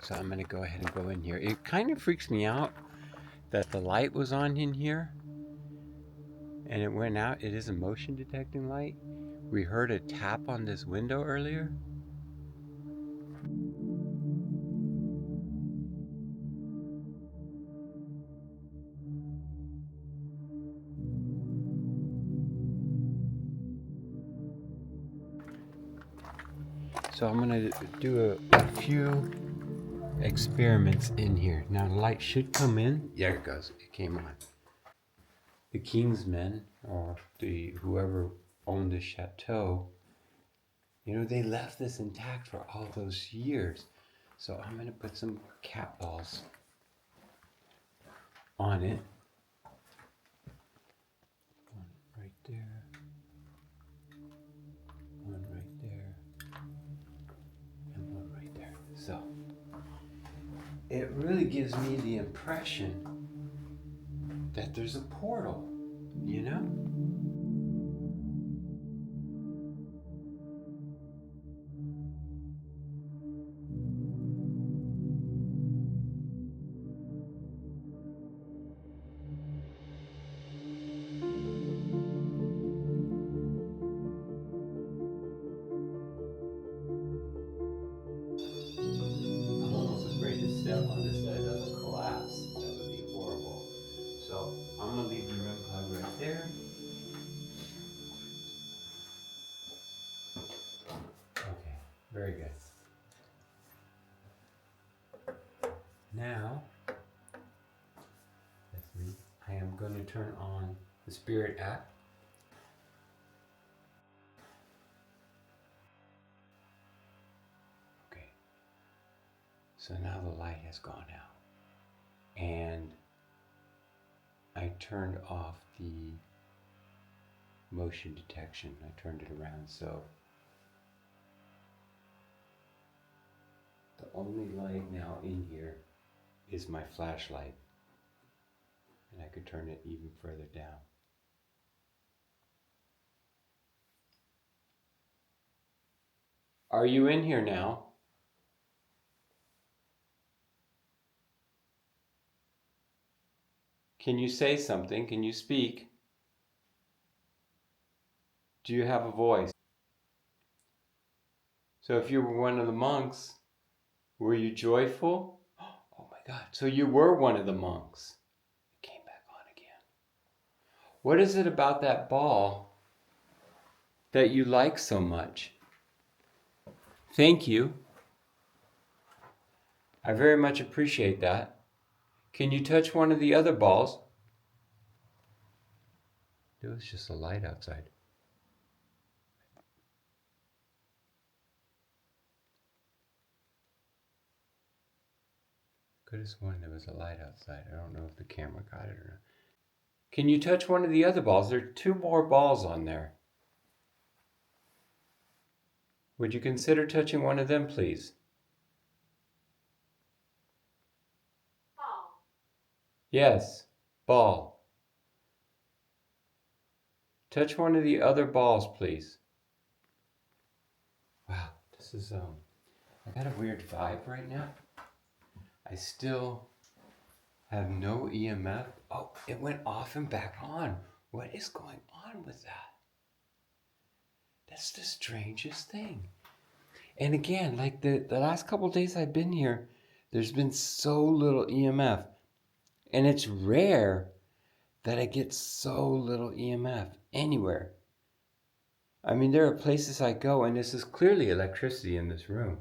So I'm gonna go ahead and go in here. It kind of freaks me out that the light was on in here and it went out. It is a motion detecting light. We heard a tap on this window earlier. So I'm gonna do a few experiments in here. Now the light should come in. Yeah, it goes. It came on. The king's men, or whoever owned the chateau, you know, they left this intact for all those years. So I'm gonna put some cat balls on it. One right there. One right there. And one right there. So it really gives me the impression that there's a portal, you know? I'm almost afraid to step on this so it doesn't collapse. That would be horrible. So I'm gonna leave the REM pod right there. Okay, very good. Now, that's me. I am going to turn on the Spirit app. Okay. So now the light has gone out. And I turned off the motion detection. I turned it around so the only light now in here is my flashlight. And I could turn it even further down. Are you in here now? Can you say something? Can you speak? Do you have a voice? So if you were one of the monks, were you joyful? Oh my God, so you were one of the monks. It came back on again. What is it about that ball that you like so much? Thank you. I very much appreciate that. Can you touch one of the other balls? There was just a light outside. Could have sworn there was a light outside. I don't know if the camera got it or not. Can you touch one of the other balls? There are 2 more balls on there. Would you consider touching one of them, please? Ball. Yes, ball. Touch one of the other balls, please. Wow, This is I got a weird vibe right now. I still have no EMF. Oh, it went off and back on. What is going on with that? That's the strangest thing. And again, like the last couple days I've been here, there's been so little EMF. And it's rare that I get so little EMF anywhere. I mean, there are places I go and this is clearly electricity in this room.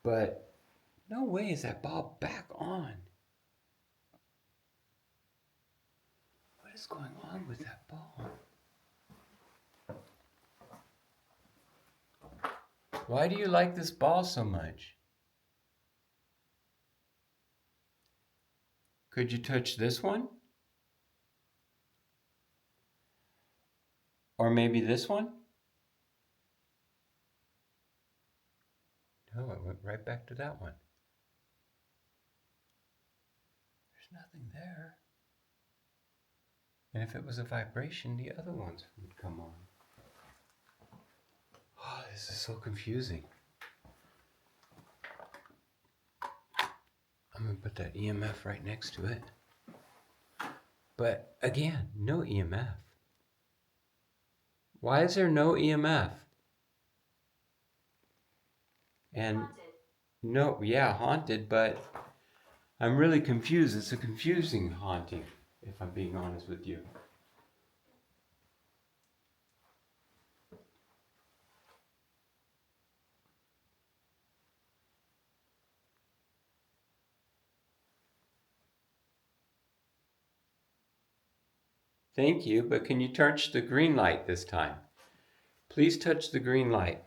But no way is that bulb back on. What is going on with that bulb? Why do you like this ball so much? Could you touch this one? Or maybe this one? No, it went right back to that one. There's nothing there. And if it was a vibration, the other ones would come on. Oh, this is so confusing. I'm going to put that EMF right next to it. But again, no EMF. Why is there no EMF? And Haunted. no, yeah, haunted, but I'm really confused. It's a confusing haunting, if I'm being honest with you. Thank you, but can you touch the green light this time? Please touch the green light.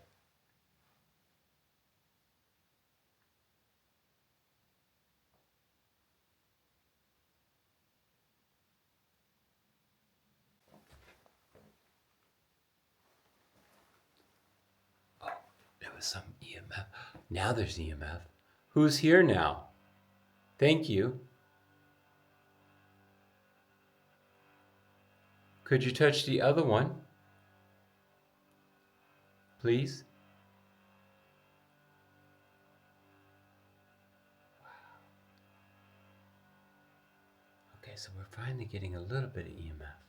Oh, there was some EMF. Now there's EMF. Who's here now? Thank you. Could you touch the other one? Please? Okay, so we're finally getting a little bit of EMF.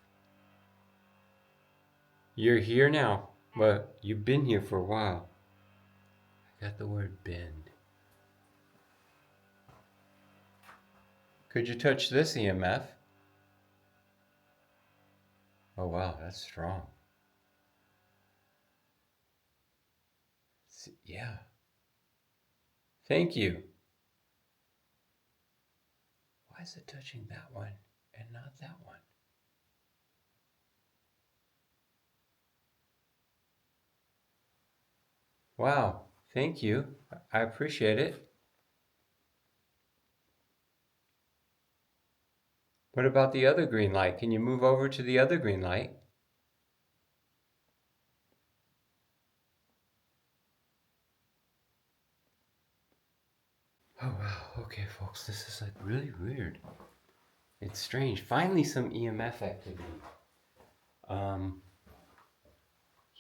You're here now. Well, you've been here for a while. I got the word bend. Could you touch this EMF? Oh wow, that's strong. Yeah. Thank you. Why is it touching that one and not that one? Wow, thank you. I appreciate it. What about the other green light? Can you move over to the other green light? Oh wow, okay folks, this is like really weird. It's strange. Finally some EMF activity.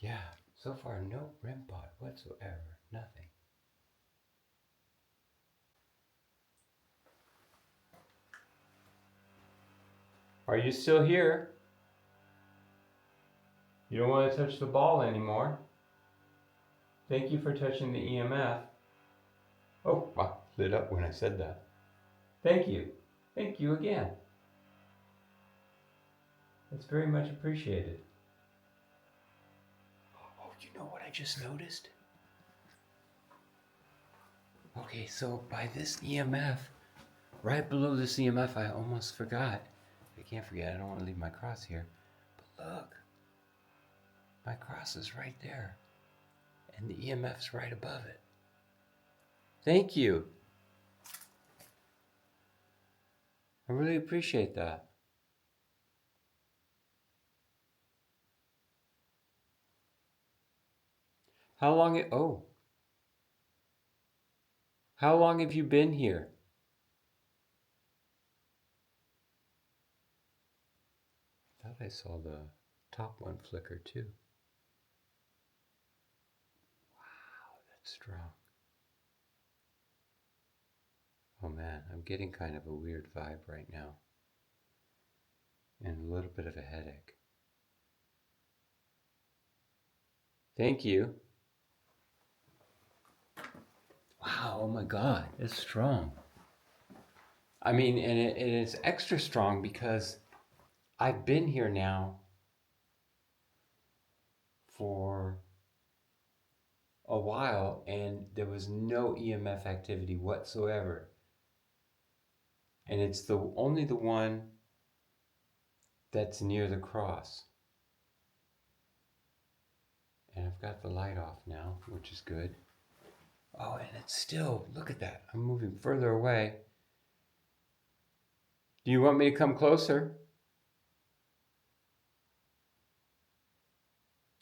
Yeah, so far no REM pod whatsoever, nothing. Are you still here? You don't want to touch the ball anymore. Thank you for touching the EMF. Oh, wow, lit up when I said that. Thank you. Thank you again. It's very much appreciated. Oh, you know what I just noticed? Okay, so by this EMF, right below this EMF, I almost forgot. I can't forget, I don't want to leave my cross here. But look, my cross is right there. And the EMF's right above it. Thank you. I really appreciate that. How long how long have you been here? I thought I saw the top one flicker too. strong. Oh man, I'm getting kind of a weird vibe right now. And a little bit of a headache. Thank you. Wow, oh my God, it's strong. I mean, and it is extra strong because I've been here now for a while and there was no EMF activity whatsoever. And it's only the one that's near the cross. And I've got the light off now, which is good. Oh, and it's still, look at that. I'm moving further away. Do you want me to come closer?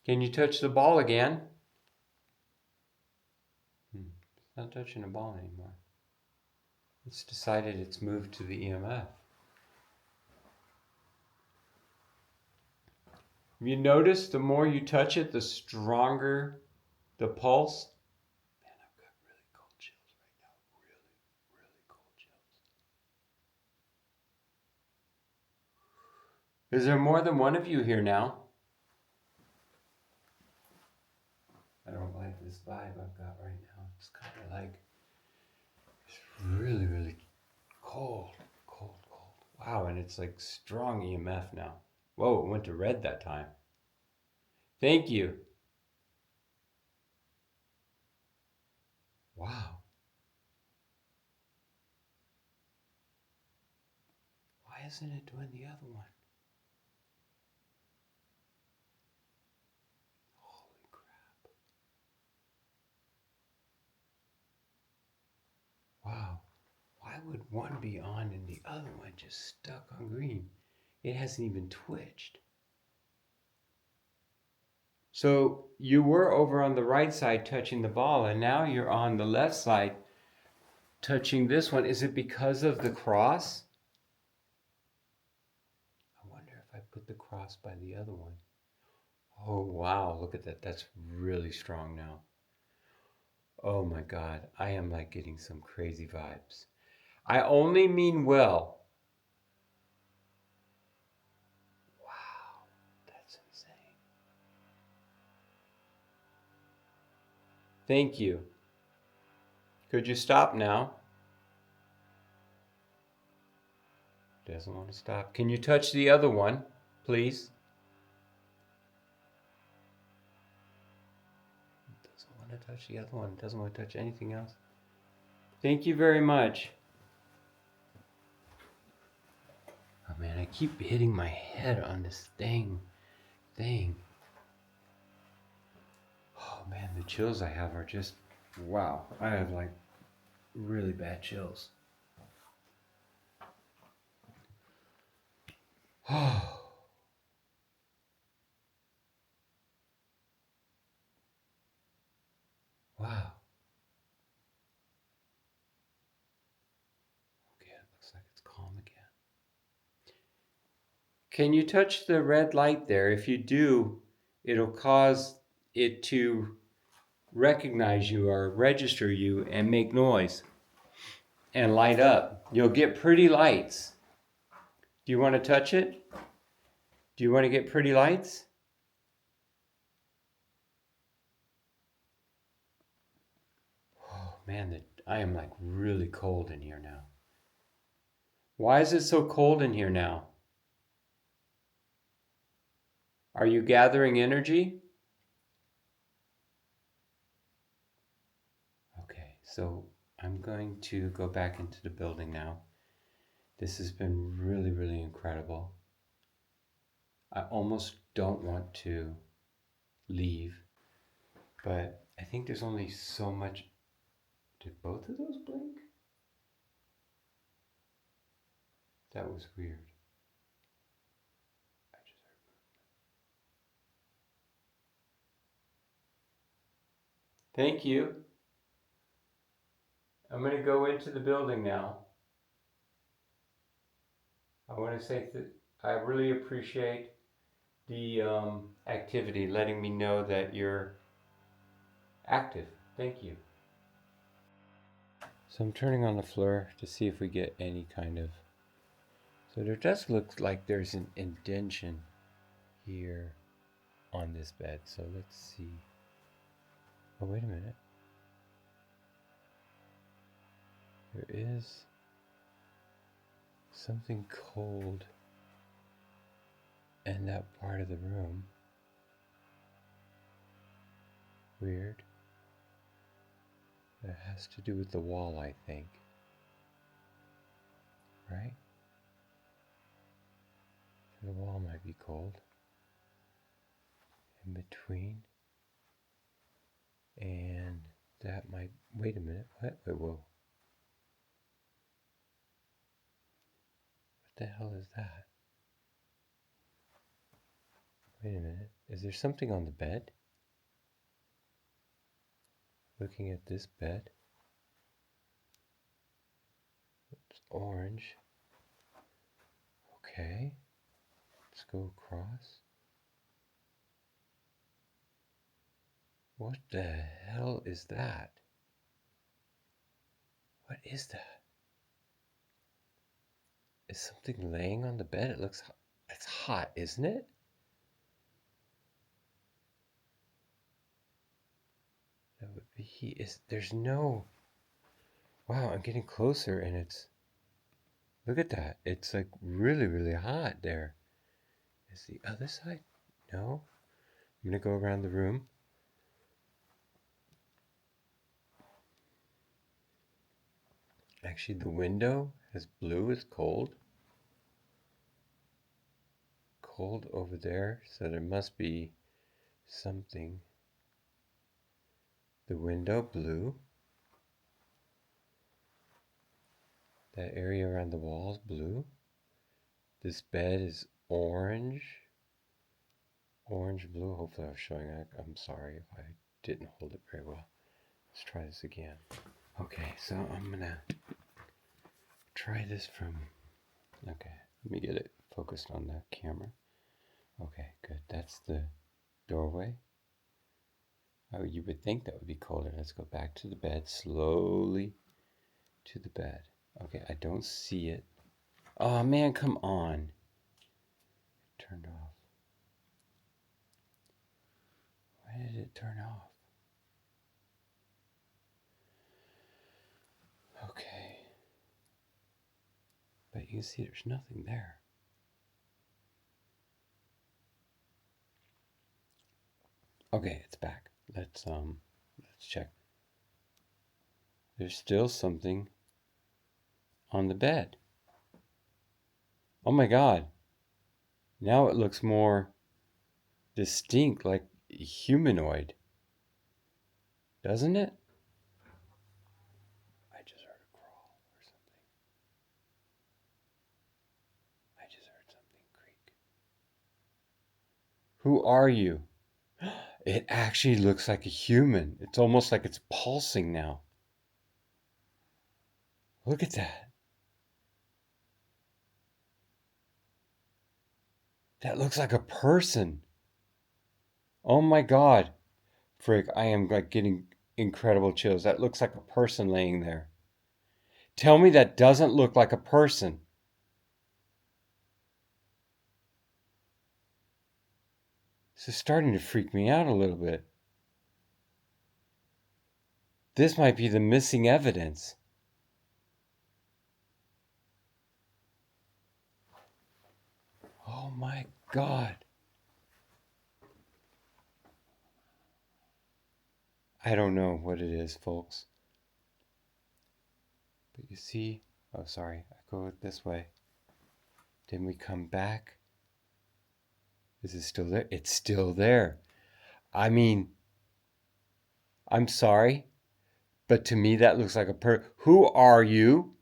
Can you touch the ball again? It's not touching the ball anymore. It's decided it's moved to the EMF. Have you noticed the more you touch it, the stronger the pulse? Man, I've got really cold chills right now. Really, really cold chills. Is there more than one of you here now? I don't like this vibe I've got right now. It's kind of like, it's really, really cold, cold, cold. Wow, and it's like strong EMF now. Whoa, it went to red that time. Thank you. Wow. Why isn't it doing the other one? Holy crap. Wow. Why would one be on and the other one just stuck on green? It hasn't even twitched. So you were over on the right side touching the ball and now you're on the left side touching this one. Is it because of the cross? I wonder if I put the cross by the other one. Oh wow, look at that. That's really strong now. Oh my God, I am like getting some crazy vibes. I only mean well. Wow, that's insane. Thank you. Could you stop now? Doesn't want to stop. Can you touch the other one, please? Doesn't want to touch the other one. Doesn't want to touch anything else. Thank you very much. Oh man, I keep hitting my head on this thing. Oh man, the chills I have are just, wow. I have like really bad chills. Oh. Wow. Okay, it looks like it's calm again. Can you touch the red light there? If you do, it'll cause it to recognize you or register you and make noise and light up. You'll get pretty lights. Do you want to touch it? Do you want to get pretty lights? Oh man, I am like really cold in here now. Why is it so cold in here now? Are you gathering energy? Okay, so I'm going to go back into the building now. This has been really, really incredible. I almost don't want to leave, but I think there's only so much. Did both of those blink? That was weird. I just heard movement. Thank you. I'm going to go into the building now. I want to say that I really appreciate the activity, letting me know that you're active. Thank you. So I'm turning on the floor to see if we get any kind of... So there does look like there's an indentation here on this bed. So let's see. Oh, wait a minute. There is something cold in that part of the room. Weird. It has to do with the wall, I think. Right? The wall might be cold. In between. And that might... Wait a minute. What? Wait, whoa. What the hell is that? Wait a minute. Is there something on the bed? Looking at this bed. It's orange. Okay. Let's go across. What the hell is that? What is that? Is something laying on the bed? It looks... It's hot, isn't it? That would be heat. There's no... Wow, I'm getting closer and it's... Look at that. It's like really, really hot there. Is the other side? No. I'm going to go around the room. Actually, the window is blue. It's cold. Cold over there. So there must be something. The window, blue. That area around the walls, blue. This bed is orange. Orange, blue. Hopefully I was showing that. I'm sorry if I didn't hold it very well. Let's try this again. Okay, so I'm gonna try this from... Okay, let me get it focused on the camera. Okay, good. That's the doorway. Oh, you would think that would be colder. Let's go back to the bed, slowly to the bed. Okay, I don't see it. Oh man, come on. It turned off. Why did it turn off? Okay. But you can see there's nothing there. Okay, it's back. Let's check. There's still something on the bed. Oh my God. Now it looks more distinct, like humanoid. Doesn't it? I just heard a crawl or something. I just heard something creak. Who are you? It actually looks like a human. It's almost like it's pulsing now. Look at that. That looks like a person. Oh my God. Frick, I am like getting incredible chills. That looks like a person laying there. Tell me that doesn't look like a person. This is starting to freak me out a little bit. This might be the missing evidence. Oh my God. I don't know what it is, folks. But you see, oh sorry, I go this way. Then we come back. Is it still there? It's still there. I mean, I'm sorry, but to me that looks like a Who are you?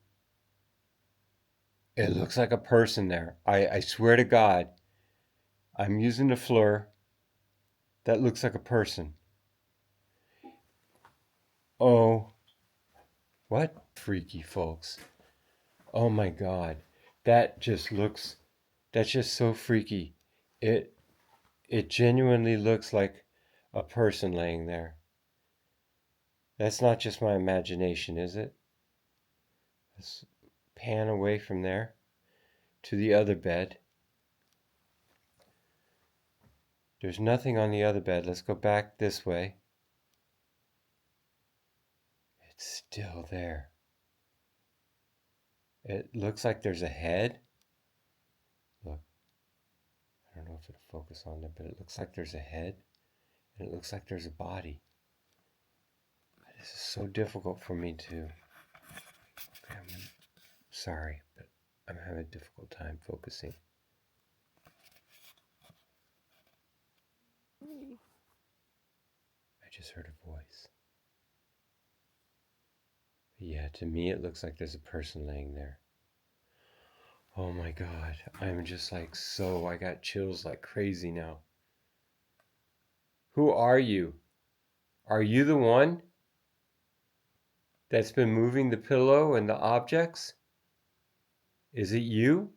It looks like a person there. I swear to God, I'm using the floor. That looks like a person. Oh, what? Freaky, folks. Oh my God. That just looks, that's just so freaky. It genuinely looks like a person laying there. That's not just my imagination, is it? Let's pan away from there to the other bed. There's nothing on the other bed. Let's go back this way. It's still there. It looks like there's a head. Look, I don't know if it'll focus on it, but it looks like there's a head, and it looks like there's a body. This is so difficult for me to... Sorry, but I'm having a difficult time focusing. I just heard a voice. Yeah, to me it looks like there's a person laying there. Oh my God, I'm just like I got chills like crazy now. Who are you? Are you the one that's been moving the pillow and the objects? Is it you?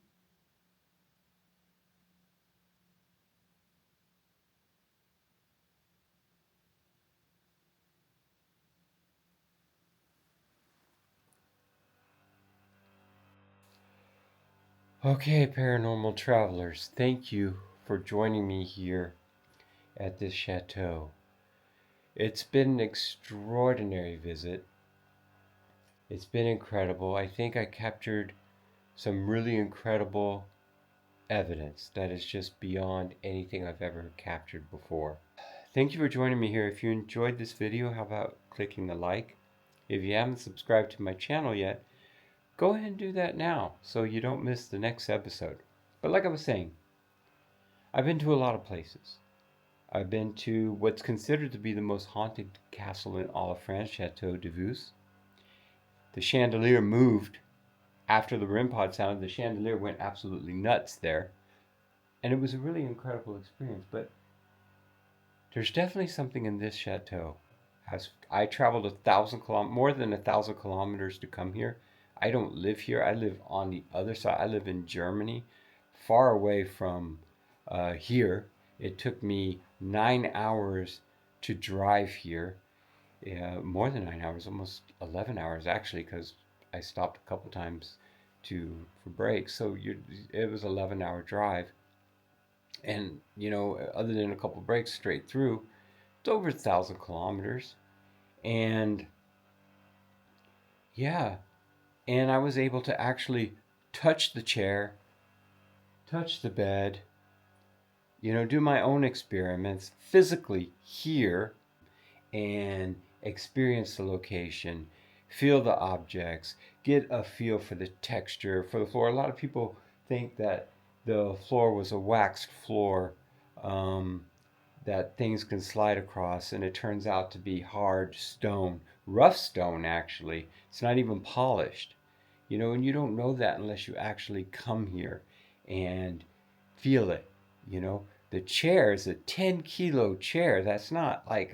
Okay, paranormal travelers, thank you for joining me here at this chateau. It's been an extraordinary visit. It's been incredible. I think I captured some really incredible evidence that is just beyond anything I've ever captured before. Thank you for joining me here. If you enjoyed this video, how about clicking the like? If you haven't subscribed to my channel yet, go ahead and do that now so you don't miss the next episode. But like I was saying, I've been to a lot of places. I've been to what's considered to be the most haunted castle in all of France, Château de Vus. The chandelier moved after the REM pod sounded. The chandelier went absolutely nuts there. And it was a really incredible experience. But there's definitely something in this chateau. I traveled more than 1,000 kilometers to come here. I don't live here. I live on the other side. I live in Germany, far away from here. It took me 9 hours to drive here. More than 9 hours, almost 11 hours actually, because I stopped a couple times for breaks. So it was an 11-hour drive. And, other than a couple breaks straight through, it's over 1,000 kilometers. And yeah, and I was able to actually touch the chair, touch the bed, do my own experiments physically here and experience the location, feel the objects, get a feel for the texture, for the floor. A lot of people think that the floor was a waxed floor that things can slide across, and it turns out to be hard stone, rough stone actually. It's not even polished, and you don't know that unless you actually come here and feel it. The chair is a 10-kilo chair. That's not like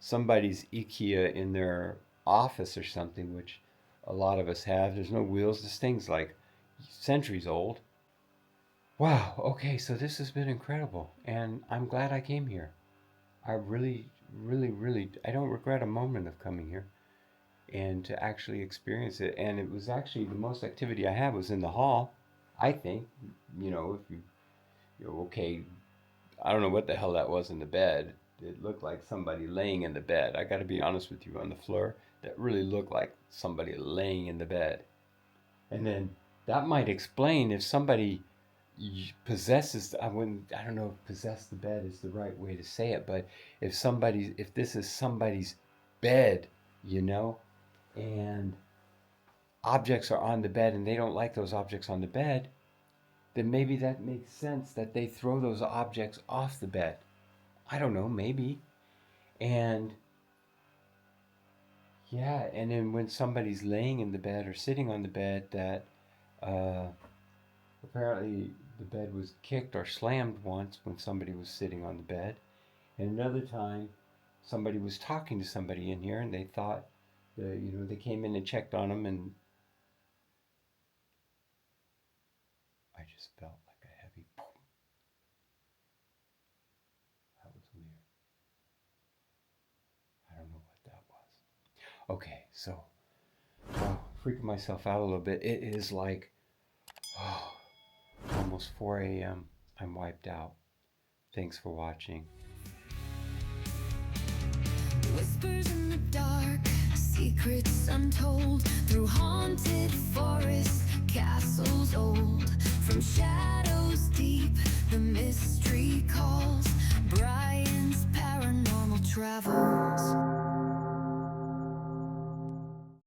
somebody's IKEA in their office or something, which a lot of us have. There's no wheels. This thing's like centuries old. Wow, okay, so this has been incredible, and I'm glad I came here. I really, really, really, I don't regret a moment of coming here and to actually experience it. And it was actually the most activity I had was in the hall, I think. If okay, I don't know what the hell that was in the bed. It looked like somebody laying in the bed. I got to be honest with you, on the floor, that really looked like somebody laying in the bed. And then that might explain if somebody possesses, I don't know if possess the bed is the right way to say it, but if this is somebody's bed, and objects are on the bed and they don't like those objects on the bed, then maybe that makes sense that they throw those objects off the bed. I don't know, maybe. And yeah, and then when somebody's laying in the bed or sitting on the bed, that apparently the bed was kicked or slammed once when somebody was sitting on the bed. And another time, somebody was talking to somebody in here and they thought, they came in and checked on them, and I just felt like a heavy boom. That was weird. I don't know what that was. Okay, so freaking myself out a little bit. It is like almost 4 a.m. I'm wiped out. Thanks for watching. Whispers in the dark, secrets untold, through haunted forests, castles old, from shadows.